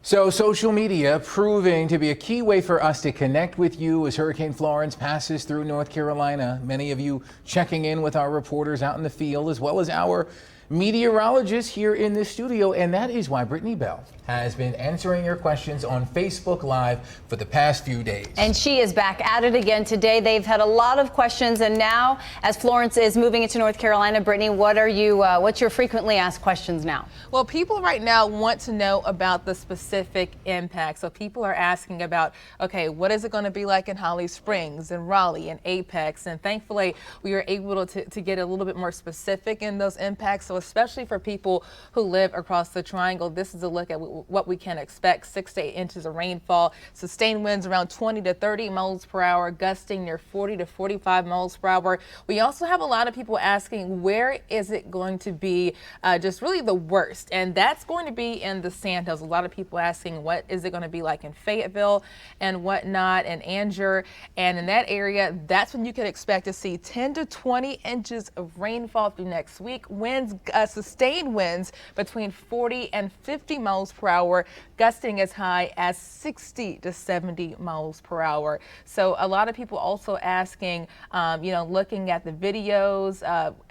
So social media proving to be a key way for us to connect with you as Hurricane Florence passes through North Carolina. Many of you checking in with our reporters out in the field, as well as our meteorologist here in the studio, and that is why Brittany Bell has been answering your questions on Facebook Live for the past few days. And she is back at it again today. They've had a lot of questions, and now as Florence is moving into North Carolina, Brittany, what's your frequently asked questions now? Well, people right now want to know about the specific impact. So people are asking about, okay, what is it going to be like in Holly Springs and Raleigh and Apex? And thankfully, we were able to get a little bit more specific in those impacts. So especially for people who live across the triangle, this is a look at what we can expect. 6 to 8 inches of rainfall, sustained winds around 20 to 30 miles per hour, gusting near 40 to 45 miles per hour. We also have a lot of people asking, where is it going to be just really the worst? And that's going to be in the Sandhills. A lot of people asking, what is it going to be like in Fayetteville and whatnot, and Angier, and in that area, that's when you can expect to see 10 to 20 inches of rainfall through next week. Winds, sustained winds between 40 and 50 miles per hour, gusting as high as 60 to 70 miles per hour. So a lot of people also asking, looking at the videos,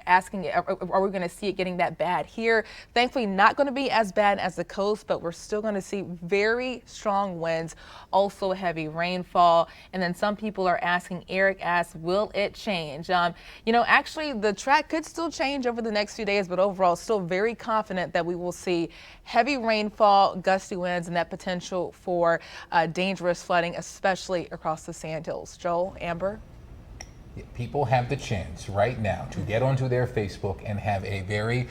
asking, are we going to see it getting that bad here? Thankfully, not going to be as bad as the coast, but we're still going to see very strong winds, also heavy rainfall. And then some people are asking, Eric asks, will it change? Actually, the track could still change over the next few days, but overall, still very confident that we will see heavy rainfall, gusty winds, and that potential for dangerous flooding, especially across the Sandhills. Joel, Amber? People have the chance right now to get onto their Facebook and have a very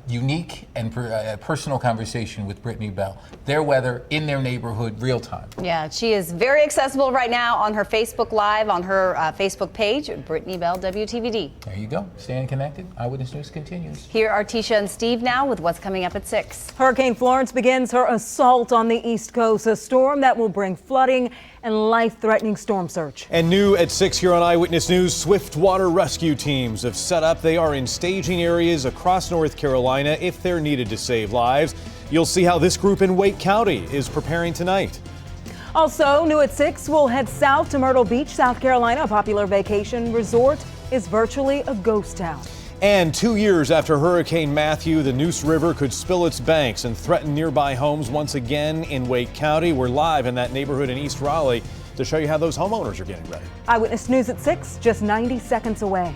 unique and personal conversation with Brittany Bell. Their weather in their neighborhood, real time. Yeah, she is very accessible right now on her Facebook Live, on her Facebook page, Brittany Bell, WTVD. There you go. Staying connected. Eyewitness News continues. Here are Tisha and Steve now with what's coming up at 6. Hurricane Florence begins her assault on the East Coast, a storm that will bring flooding and life-threatening storm surge. And new at 6 here on Eyewitness News, swift water rescue teams have set up. They are in staging areas across North Carolina if they're needed to save lives. You'll see how this group in Wake County is preparing tonight. Also, new at 6, we'll head south to Myrtle Beach, South Carolina. A popular vacation resort is virtually a ghost town. And 2 years after Hurricane Matthew, the Neuse River could spill its banks and threaten nearby homes once again in Wake County. We're live in that neighborhood in East Raleigh to show you how those homeowners are getting ready. Eyewitness News at 6, just 90 seconds away.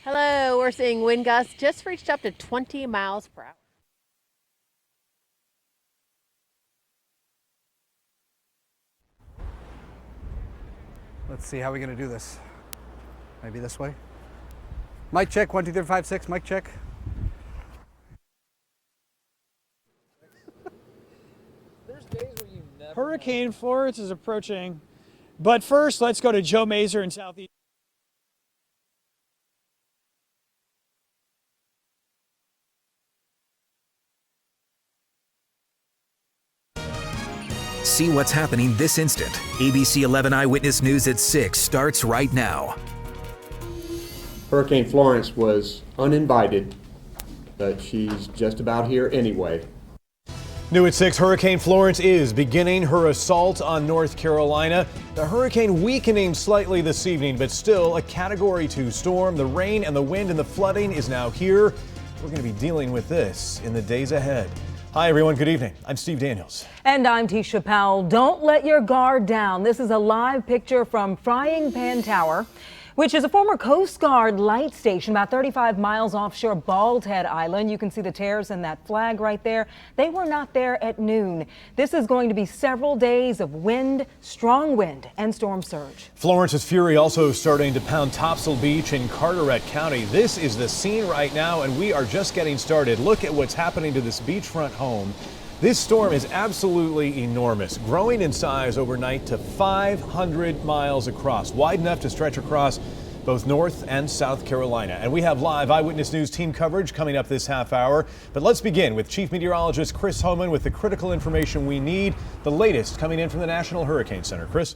Hello, we're seeing wind gusts just reached up to 20 miles per hour. Let's see how we're going to do this. Maybe this way. Mic check, 1, 2, 3, 5, 6, mic check. Hurricane Florence is approaching, but first let's go to Joe Mazer in Southeast. See what's happening this instant. ABC11 Eyewitness News at 6 starts right now. Hurricane Florence was uninvited, but she's just about here anyway. New at 6, Hurricane Florence is beginning her assault on North Carolina. The hurricane weakening slightly this evening, but still a Category 2 storm. The rain and the wind and the flooding is now here. We're going to be dealing with this in the days ahead. Hi, everyone. Good evening. I'm Steve Daniels. And I'm Tisha Powell. Don't let your guard down. This is a live picture from Frying Pan Tower. which is a former Coast Guard light station about 35 miles offshore Bald Head Island. You can see the tears in that flag right there. They were not there at noon. This is going to be several days of wind, strong wind, and storm surge. Florence's fury also starting to pound Topsail Beach in Carteret County. This is the scene right now, and we are just getting started. Look at what's happening to this beachfront home. This storm is absolutely enormous, growing in size overnight to 500 miles across, wide enough to stretch across both North and South Carolina. And we have live Eyewitness News team coverage coming up this half hour. But let's begin with Chief Meteorologist Chris Homan with the critical information we need, the latest coming in from the National Hurricane Center. Chris?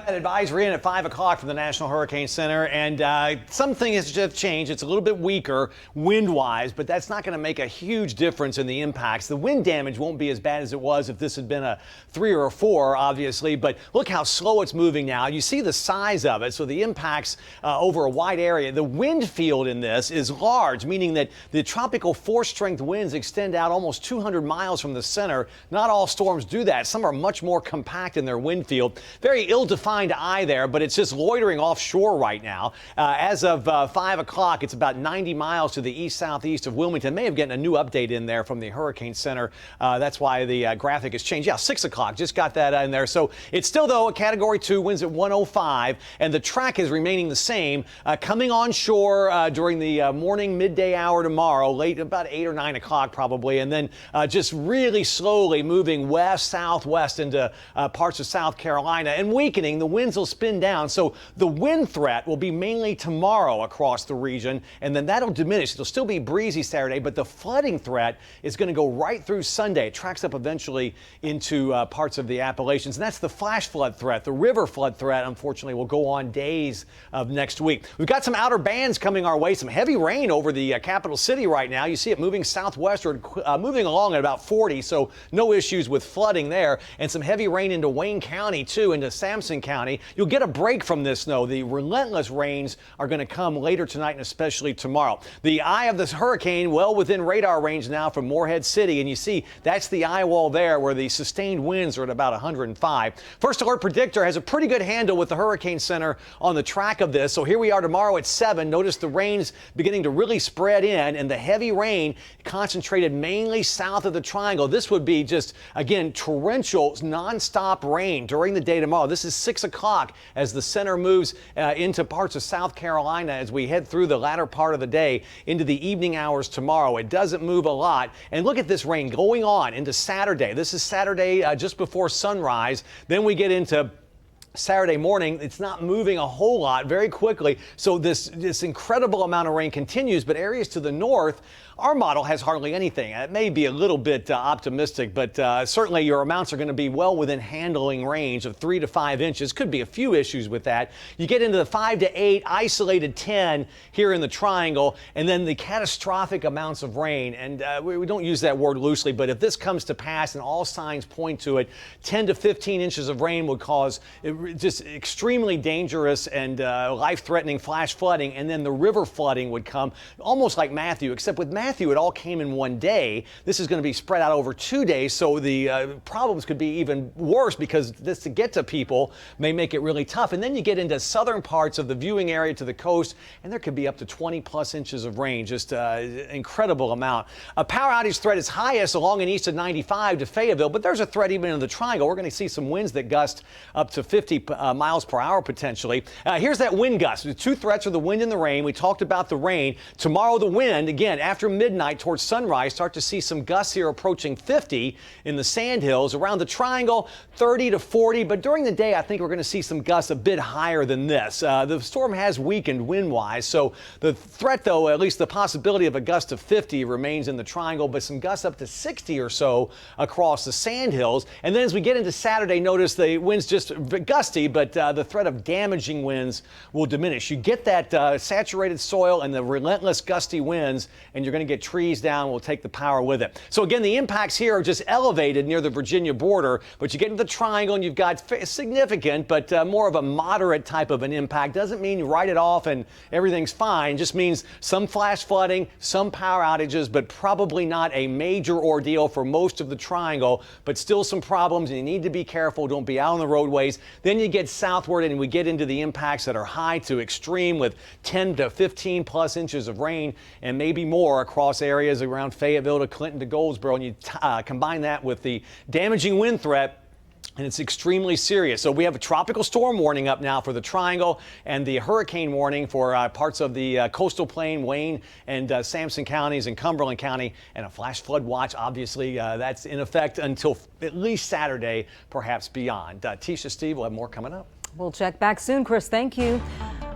That advisory in at 5 o'clock from the National Hurricane Center, and something has just changed. It's a little bit weaker wind-wise, but that's not going to make a huge difference in the impacts. The wind damage won't be as bad as it was if this had been a 3 or a 4, obviously, but look how slow it's moving now. You see the size of it, so the impacts over a wide area. The wind field in this is large, meaning that the tropical force-strength winds extend out almost 200 miles from the center. Not all storms do that. Some are much more compact in their wind field. Very ill-defined eye there, but it's just loitering offshore right now. As of 5 o'clock, it's about 90 miles to the east-southeast of Wilmington. May have gotten a new update in there from the Hurricane Center. That's why the graphic has changed. Yeah, 6 o'clock, just got that in there. So it's still, though, a Category 2, winds at 105, and the track is remaining the same. Coming on shore during the morning, midday hour tomorrow, late about 8 or 9 o'clock probably, and then just really slowly moving west-southwest into parts of South Carolina and weakening. The winds will spin down, so the wind threat will be mainly tomorrow across the region, and then that'll diminish. It'll still be breezy Saturday, but the flooding threat is going to go right through Sunday. It tracks up eventually into parts of the Appalachians, and that's the flash flood threat. The river flood threat, unfortunately, will go on days of next week. We've got some outer bands coming our way, some heavy rain over the capital city right now. You see it moving southwestward, moving along at about 40, so no issues with flooding there, and some heavy rain into Wayne County, too, into Sampson County. You'll get a break from this, though. The relentless rains are going to come later tonight and especially tomorrow. The eye of this hurricane well within radar range now from Morehead City, and you see that's the eye wall there where the sustained winds are at about 105. First Alert Predictor has a pretty good handle with the Hurricane Center on the track of this. So here we are tomorrow at 7. Notice the rain's beginning to really spread in, and the heavy rain concentrated mainly south of the triangle. This would be just, again, torrential, nonstop rain during the day tomorrow. This is 6 o'clock as the center moves into parts of South Carolina as we head through the latter part of the day into the evening hours tomorrow. It doesn't move a lot. And look at this rain going on into Saturday. This is Saturday just before sunrise. Then we get into Saturday morning. It's not moving a whole lot, very quickly. So this incredible amount of rain continues, but areas to the north, our model has hardly anything. It may be a little bit optimistic, but certainly your amounts are going to be well within handling range of 3 to 5 inches. Could be a few issues with that. You get into the 5 to 8, isolated 10 here in the triangle, and then the catastrophic amounts of rain. And we don't use that word loosely, but if this comes to pass and all signs point to it, 10 to 15 inches of rain would cause just extremely dangerous and life-threatening flash flooding, and then the river flooding would come almost like Matthew, except with Matthew it all came in one day. This is going to be spread out over 2 days, so the problems could be even worse because this to get to people may make it really tough. And then you get into southern parts of the viewing area to the coast, and there could be up to 20 plus inches of rain, just incredible amount. A power outage threat is highest along and east of 95 to Fayetteville, but there's a threat even in the triangle. We're going to see some winds that gust up to 50 miles per hour potentially. Here's that wind gust. The two threats are the wind and the rain. We talked about the rain. Tomorrow the wind, again, after midnight towards sunrise, start to see some gusts here approaching 50 in the Sandhills. Around the triangle, 30 to 40, but during the day I think we're going to see some gusts a bit higher than this. The storm has weakened wind-wise, so the threat, though, at least the possibility of a gust of 50 remains in the triangle, but some gusts up to 60 or so across the Sandhills. And then as we get into Saturday, notice the winds just gusty, but the threat of damaging winds will diminish. You get that saturated soil and the relentless gusty winds, and you're going to get trees down, will take the power with it. So again, the impacts here are just elevated near the Virginia border, but you get into the triangle and you've got significant, but more of a moderate type of an impact. Doesn't mean you write it off and everything's fine. Just means some flash flooding, some power outages, but probably not a major ordeal for most of the triangle, but still some problems, and you need to be careful. Don't be out on the roadways. Then Then you get southward and we get into the impacts that are high to extreme with 10 to 15 plus inches of rain and maybe more across areas around Fayetteville to Clinton to Goldsboro. And you combine that with the damaging wind threat, and it's extremely serious. So we have a tropical storm warning up now for the Triangle and the hurricane warning for parts of the coastal plain, Wayne and Sampson counties and Cumberland County, and a flash flood watch. Obviously, that's in effect until at least Saturday, perhaps beyond. Tisha, Steve, we'll have more coming up. We'll check back soon, Chris. Thank you.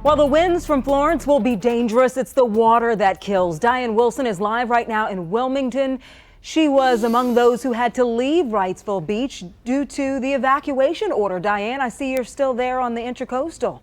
While the winds from Florence will be dangerous, it's the water that kills. Diane Wilson is live right now in Wilmington. She was among those who had to leave Wrightsville Beach due to the evacuation order. Diane, I see you're still there on the Intracoastal.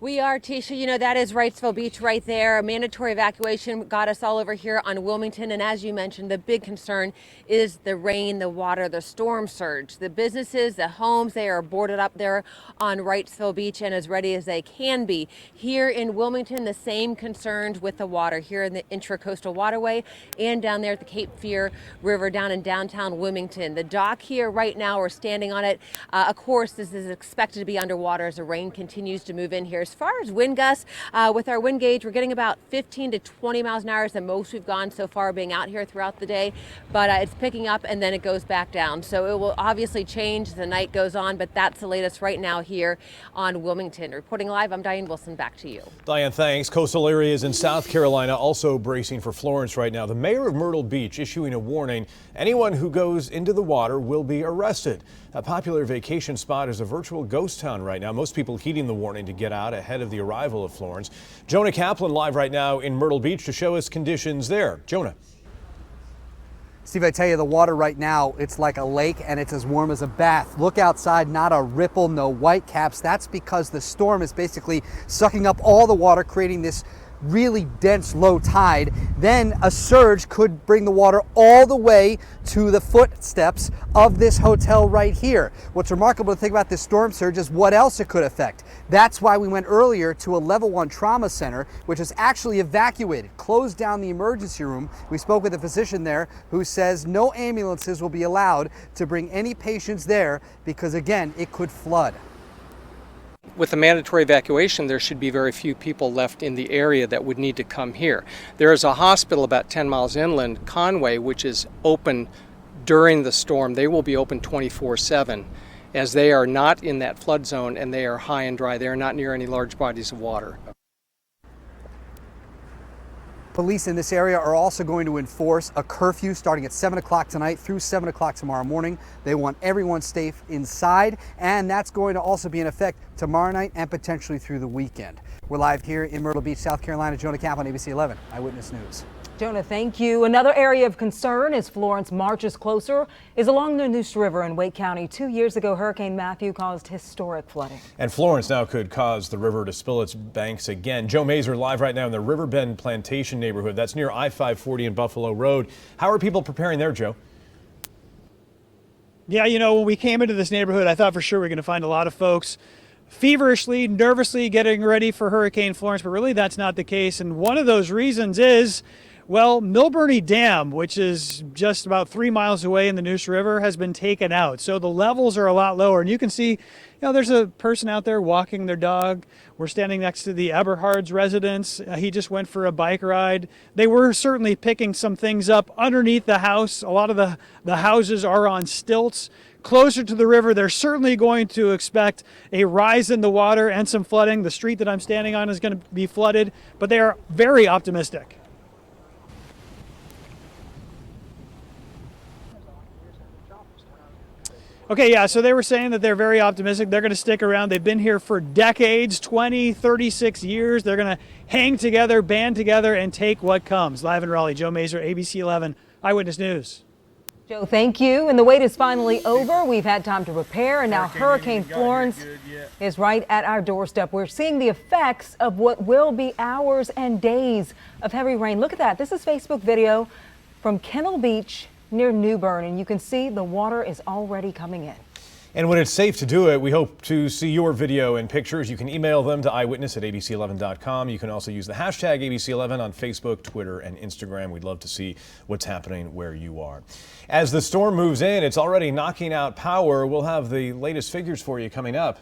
We are, Tisha. You know, that is Wrightsville Beach right there. A mandatory evacuation got us all over here on Wilmington. And as you mentioned, the big concern is the rain, the water, the storm surge. The businesses, the homes, they are boarded up there on Wrightsville Beach and as ready as they can be. Here in Wilmington, the same concerns with the water here in the Intracoastal Waterway and down there at the Cape Fear River down in downtown Wilmington. The dock here right now, we're standing on it. Of course, this is expected to be underwater as the rain continues to move in here. As far as wind gusts, with our wind gauge, we're getting about 15 to 20 miles an hour is the most we've gone so far being out here throughout the day. But it's picking up and then it goes back down. So it will obviously change as the night goes on, but that's the latest right now here on Wilmington. Reporting live, I'm Diane Wilson. Back to you. Diane, thanks. Coastal areas in South Carolina also bracing for Florence right now. The mayor of Myrtle Beach issuing a warning. Anyone who goes into the water will be arrested. A popular vacation spot is a virtual ghost town right now. Most people heeding the warning to get out ahead of the arrival of Florence. Jonah Kaplan live right now in Myrtle Beach to show us conditions there. Jonah. Steve, I tell you, the water right now, it's like a lake and it's as warm as a bath. Look outside, not a ripple, no white caps. That's because the storm is basically sucking up all the water, creating this really dense low tide. Then a surge could bring the water all the way to the footsteps of this hotel right here. What's remarkable to think about this storm surge is what else it could affect. That's why we went earlier to a level 1 trauma center, which is actually evacuated, closed down the emergency room. We spoke with a physician there who says no ambulances will be allowed to bring any patients there because, again, it could flood. With the mandatory evacuation, there should be very few people left in the area that would need to come here. There is a hospital about 10 miles inland, Conway, which is open during the storm. They will be open 24/7 as they are not in that flood zone and they are high and dry. They are not near any large bodies of water. Police in this area are also going to enforce a curfew starting at 7 o'clock tonight through 7 o'clock tomorrow morning. They want everyone safe inside, and that's going to also be in effect tomorrow night and potentially through the weekend. We're live here in Myrtle Beach, South Carolina. Jonah Kaplan, ABC 11 Eyewitness News. Jonah, thank you. Another area of concern as Florence marches closer is along the Neuse River in Wake County. 2 years ago, Hurricane Matthew caused historic flooding. And Florence now could cause the river to spill its banks again. Joe Mazer live right now in the Riverbend Plantation neighborhood. That's near I-540 and Buffalo Road. How are people preparing there, Joe? Yeah, you know, when we came into this neighborhood, I thought for sure we were going to find a lot of folks feverishly, nervously getting ready for Hurricane Florence, but really that's not the case. And one of those reasons is, well, Milburnie Dam, which is just about 3 miles away in the Neuse River, has been taken out. So the levels are a lot lower. And you can see, you know, there's a person out there walking their dog. We're standing next to the Eberhard's residence. He just went for a bike ride. They were certainly picking some things up underneath the house. A lot of the houses are on stilts. Closer to the river, they're certainly going to expect a rise in the water and some flooding. The street that I'm standing on is going to be flooded, but they are very optimistic. Okay, yeah, so they were saying that they're very optimistic. They're going to stick around. They've been here for decades, 20, 36 years. They're going to hang together, band together, and take what comes. Live in Raleigh, Joe Mazer, ABC 11 Eyewitness News. Joe, thank you. And the wait is finally over. We've had time to prepare, and now Hurricane Florence is right at our doorstep. We're seeing the effects of what will be hours and days of heavy rain. Look at that. This is Facebook video from Kennel Beach near New Bern, and you can see the water is already coming in. And when it's safe to do it, we hope to see your video and pictures. You can email them to eyewitness@abc11.com. You can also use the hashtag ABC11 on Facebook, Twitter, and Instagram. We'd love to see what's happening where you are. As the storm moves in, it's already knocking out power. We'll have the latest figures for you coming up.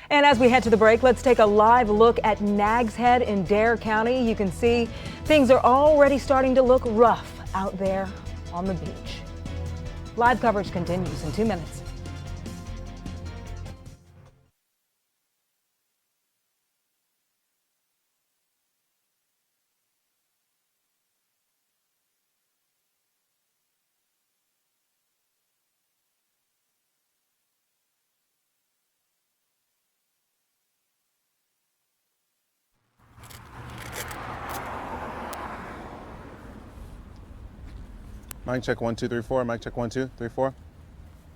And as we head to the break, let's take a live look at Nags Head in Dare County. You can see things are already starting to look rough out there on the beach. Live coverage continues in 2 minutes. Mic check 1 2 3 4. Mic check 1 2 3 4.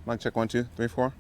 Mic check 1 2 3 4.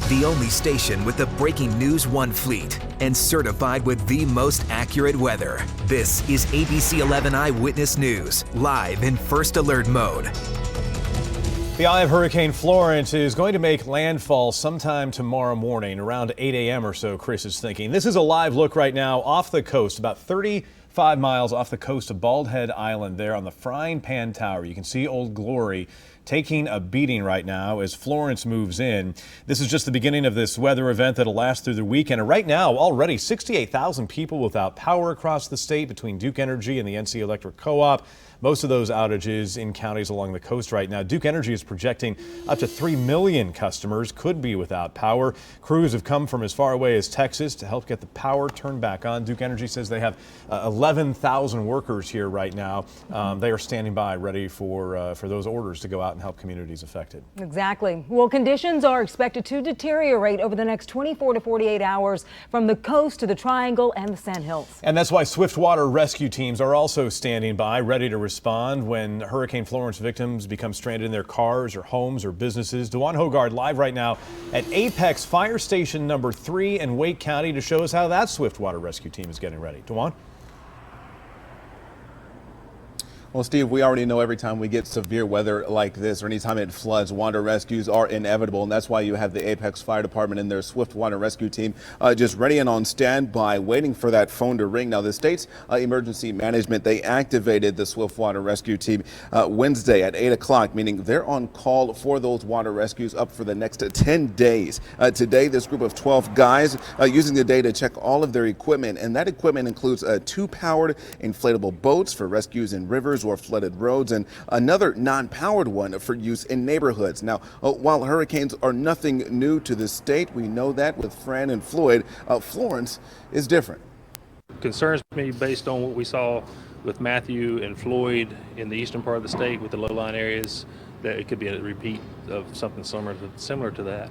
The only station with the Breaking News 1 fleet and certified with the most accurate weather. This is ABC 11 Eyewitness News, live in First Alert mode. The eye of Hurricane Florence is going to make landfall sometime tomorrow morning, around 8 a.m. or so, Chris is thinking. This is a live look right now off the coast, about 35 miles off the coast of Bald Head Island there on the Frying Pan Tower. You can see Old Glory taking a beating right now as Florence moves in. This is just the beginning of this weather event that'll last through the weekend. And right now, already 68,000 people without power across the state between Duke Energy and the NC Electric Co-op. Most of those outages in counties along the coast right now. Duke Energy is projecting up to 3 million customers could be without power. Crews have come from as far away as Texas to help get the power turned back on. Duke Energy says they have 11,000 workers here right now. They are standing by ready for those orders to go out and help communities affected. Exactly. Well, conditions are expected to deteriorate over the next 24 to 48 hours from the coast to the Triangle and the Sandhills. And that's why swiftwater rescue teams are also standing by, ready to respond when Hurricane Florence victims become stranded in their cars or homes or businesses. DeJuan Hogard live right now at Apex Fire Station number 3 in Wake County to show us how that swiftwater rescue team is getting ready. DeJuan? Well, Steve, we already know every time we get severe weather like this or anytime it floods, water rescues are inevitable. And that's why you have the Apex Fire Department and their swift water rescue team just ready and on standby, waiting for that phone to ring. Now, the state's emergency management, they activated the swift water rescue team Wednesday at 8 o'clock, meaning they're on call for those water rescues up for the next 10 days. Today, this group of 12 guys using the day to check all of their equipment. And that equipment includes 2 powered inflatable boats for rescues in rivers or flooded roads, and another non-powered one for use in neighborhoods. Now, while hurricanes are nothing new to the state, we know that with Fran and Floyd, Florence is different. Concerns me based on what we saw with Matthew and Floyd in the eastern part of the state with the low-lying areas, that it could be a repeat of something similar to that.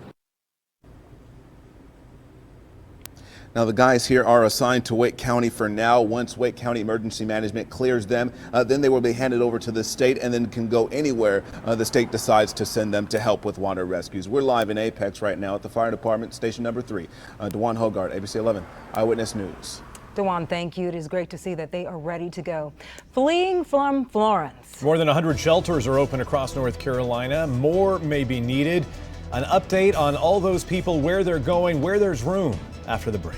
Now, the guys here are assigned to Wake County for now. Once Wake County Emergency Management clears them, then they will be handed over to the state and then can go anywhere the state decides to send them to help with water rescues. We're live in Apex right now at the fire department, station number 3. DeJuan Hogart, ABC 11 Eyewitness News. DeJuan, thank you. It is great to see that they are ready to go. Fleeing from Florence. More than 100 shelters are open across North Carolina. More may be needed. An update on all those people, where they're going, where there's room, after the break.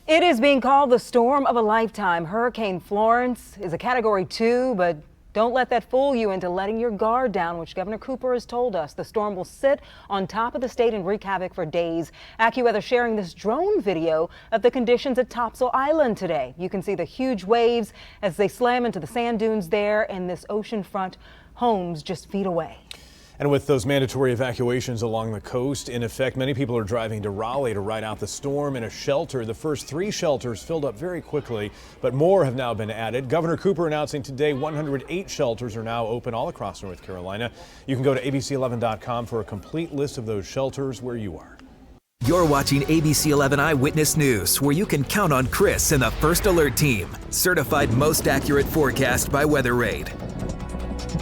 It is being called the storm of a lifetime. Hurricane Florence is a Category 2, but don't let that fool you into letting your guard down, which Governor Cooper has told us. The storm will sit on top of the state and wreak havoc for days. AccuWeather sharing this drone video of the conditions at Topsail Island today. You can see the huge waves as they slam into the sand dunes there and this oceanfront homes just feet away. And with those mandatory evacuations along the coast in effect, many people are driving to Raleigh to ride out the storm in a shelter. The first 3 shelters filled up very quickly, but more have now been added. Governor Cooper announcing today 108 shelters are now open all across North Carolina. You can go to ABC11.com for a complete list of those shelters where you are. You're watching ABC 11 Eyewitness News, where you can count on Chris and the First Alert team. Certified most accurate forecast by Weather Raid.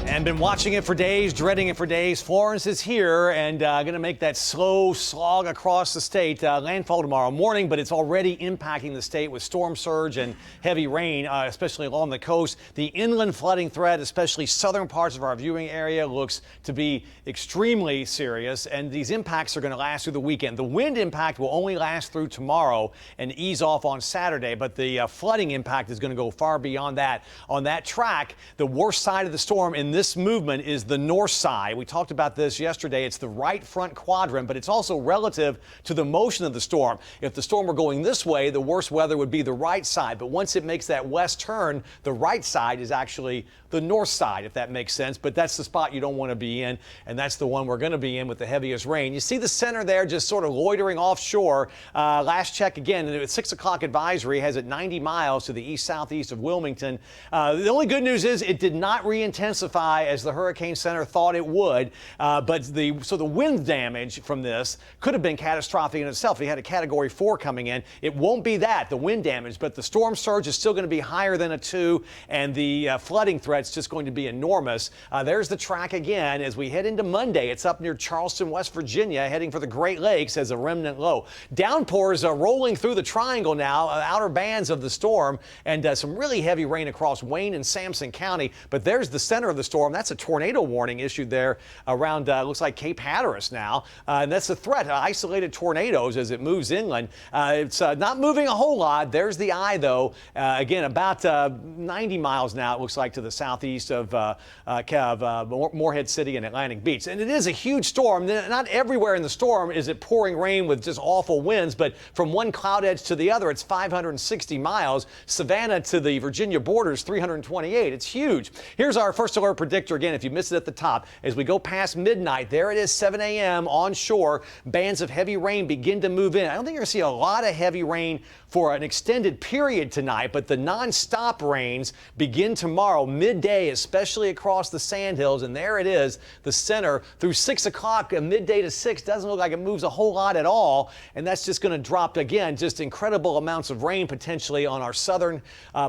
And been watching it for days, dreading it for days. Florence is here and going to make that slow slog across the state. Landfall tomorrow morning, but it's already impacting the state with storm surge and heavy rain, especially along the coast. The inland flooding threat, especially southern parts of our viewing area, looks to be extremely serious. And these impacts are going to last through the weekend. The wind impact will only last through tomorrow and ease off on Saturday, but the flooding impact is going to go far beyond that. On that track, the worst side of the storm in this this movement is the north side. We talked about this yesterday. It's the right front quadrant, but it's also relative to the motion of the storm. If the storm were going this way, the worst weather would be the right side. But once it makes that west turn, the right side is actually the north side, if that makes sense. But that's the spot you don't want to be in, and that's the one we're going to be in with the heaviest rain. You see the center there just sort of loitering offshore. Last check again, at 6 o'clock advisory has it 90 miles to the east-southeast of Wilmington. The only good news is it did not re-intensify as the Hurricane Center thought it would. So the wind damage from this could have been catastrophic in itself. We had a Category 4 coming in. It won't be that, the wind damage, but the storm surge is still going to be higher than a 2, and the flooding threat is just going to be enormous. There's the track again as we head into Monday. It's up near Charleston, West Virginia, heading for the Great Lakes as a remnant low. Downpours are rolling through the triangle now, outer bands of the storm, and some really heavy rain across Wayne and Sampson County. But there's the center of the storm. That's a tornado warning issued there around, looks like Cape Hatteras now. And that's a threat, isolated tornadoes as it moves inland. It's not moving a whole lot. There's the eye, though. Again, about 90 miles now, it looks like, to the southeast of Morehead City and Atlantic Beach. And it is a huge storm. Not everywhere in the storm is it pouring rain with just awful winds, but from one cloud edge to the other, it's 560 miles. Savannah to the Virginia border is 328. It's huge. Here's our first alert predictor again, if you missed it at the top. As we go past midnight, there it is, 7 a.m. onshore. Bands of heavy rain begin to move in. I don't think you're going to see a lot of heavy rain for an extended period tonight, but the nonstop rains begin tomorrow, midday, especially across the Sandhills. And there it is, the center through 6 o'clock, midday to 6. Doesn't look like it moves a whole lot at all. And that's just going to drop again, just incredible amounts of rain potentially on our southern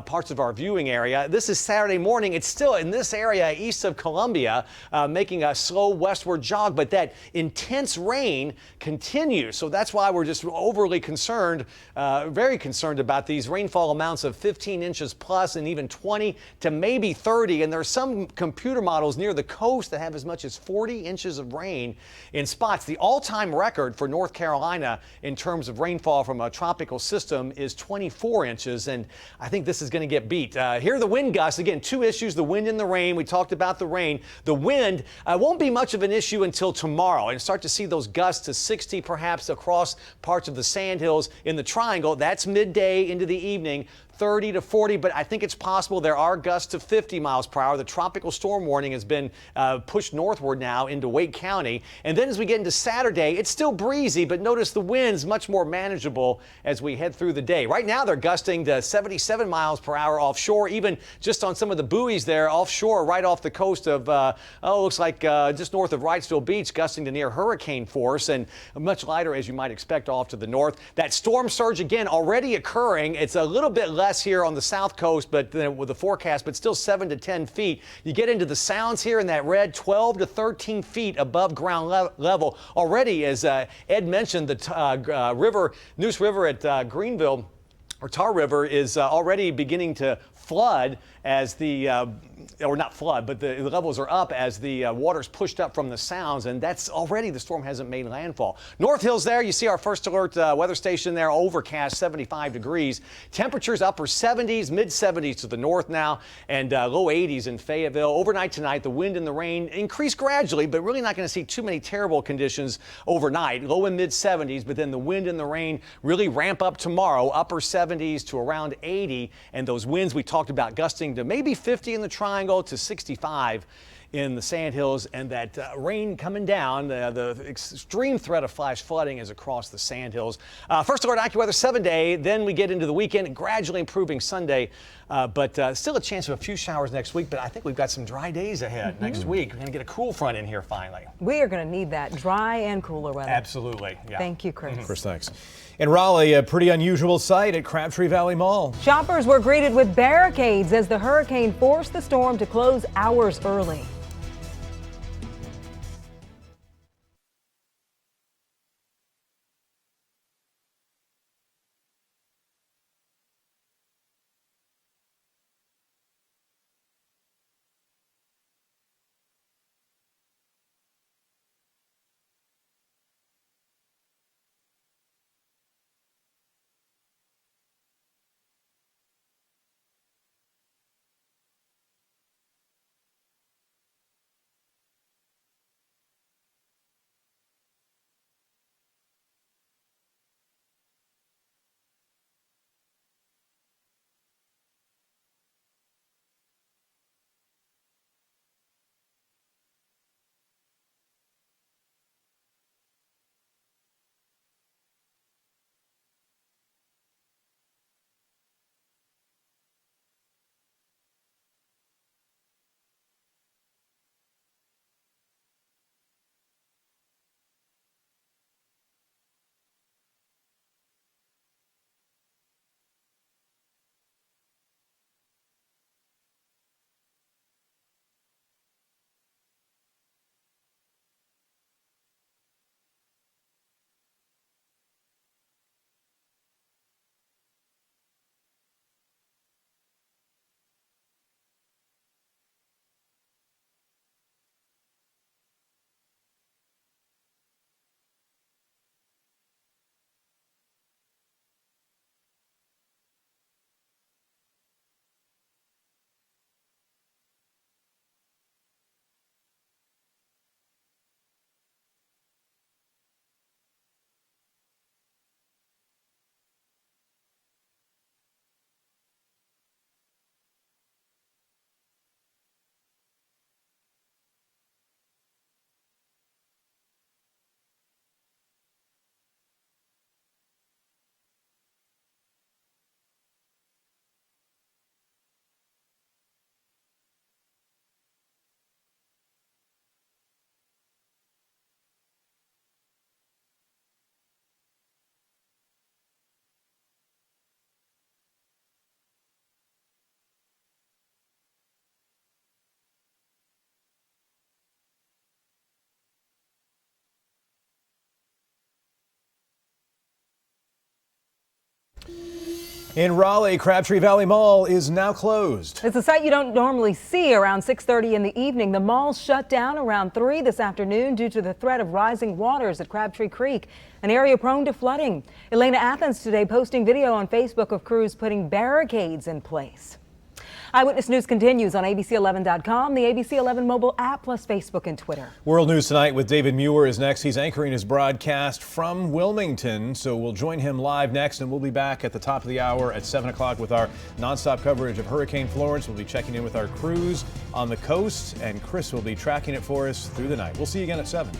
parts of our viewing area. This is Saturday morning. It's still in this area east of Columbia, making a slow westward jog, but that intense rain continues. So that's why we're just overly concerned, very concerned about these rainfall amounts of 15 inches plus and even 20 to maybe 30. And there are some computer models near the coast that have as much as 40 inches of rain in spots. The all-time record for North Carolina in terms of rainfall from a tropical system is 24 inches. And I think this is going to get beat. Here are the wind gusts. Again, two issues, the wind and the rain. We talked about the rain. The wind won't be much of an issue until tomorrow, and start to see those gusts to 60 perhaps across parts of the Sandhills in the triangle. That's midday into the evening. 30 to 40, but I think it's possible there are gusts to 50 miles per hour. The tropical storm warning has been pushed northward now into Wake County. And then as we get into Saturday, it's still breezy, but notice the wind's much more manageable as we head through the day. Right now, they're gusting to 77 miles per hour offshore, even just on some of the buoys there offshore, right off the coast of, looks like just north of Wrightsville Beach, gusting to near hurricane force, and much lighter as you might expect off to the north. That storm surge, again, already occurring. It's a little bit less here on the south coast, but then with the forecast, but still 7 to 10 feet. You get into the sounds here in that red, 12 to 13 feet above ground level. Already, as Ed mentioned, the Neuse River at Greenville, or Tar River, is already beginning to flood as the, or not flood, but the levels are up as the water's pushed up from the sounds, and that's already, the storm hasn't made landfall. North Hills there, you see our first alert weather station there, overcast, 75 degrees. Temperatures upper 70s, mid 70s to the north now, and low 80s in Fayetteville. Overnight tonight, the wind and the rain increase gradually, but really not going to see too many terrible conditions overnight. Low and mid 70s, but then the wind and the rain really ramp up tomorrow, upper 70s to around 80, and those winds we talked about gusting to maybe 50 in the triangle to 65 in the Sandhills, and that rain coming down. The extreme threat of flash flooding is across the Sandhills. First alert AccuWeather 7-day, then we get into the weekend, gradually improving Sunday, but still a chance of a few showers next week. But I think we've got some dry days ahead next week. We're going to get a cool front in here finally. We are going to need that dry and cooler weather. Absolutely. Yeah. Thank you, Chris. Chris, thanks. In Raleigh, a pretty unusual sight at Crabtree Valley Mall. Shoppers were greeted with barricades as the hurricane forced the storm to close hours early. In Raleigh, Crabtree Valley Mall is now closed. It's a sight you don't normally see around 6:30 in the evening. The mall shut down around 3 this afternoon due to the threat of rising waters at Crabtree Creek, an area prone to flooding. Elena Athens today posting video on Facebook of crews putting barricades in place. Eyewitness News continues on ABC11.com, the ABC11 mobile app, plus Facebook and Twitter. World News Tonight with David Muir is next. He's anchoring his broadcast from Wilmington, so we'll join him live next, and we'll be back at the top of the hour at 7 o'clock with our nonstop coverage of Hurricane Florence. We'll be checking in with our crews on the coast, and Chris will be tracking it for us through the night. We'll see you again at 7.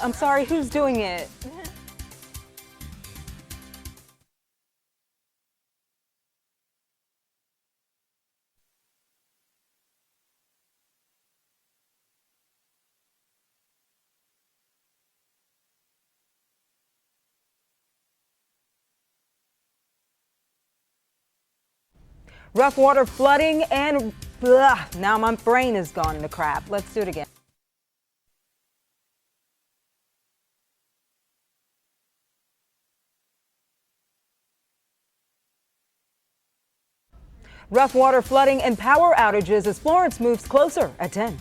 I'm sorry, who's doing it? Rough water flooding and now my brain is gone into crap. Let's do it again. Rough water flooding and power outages as Florence moves closer at 10.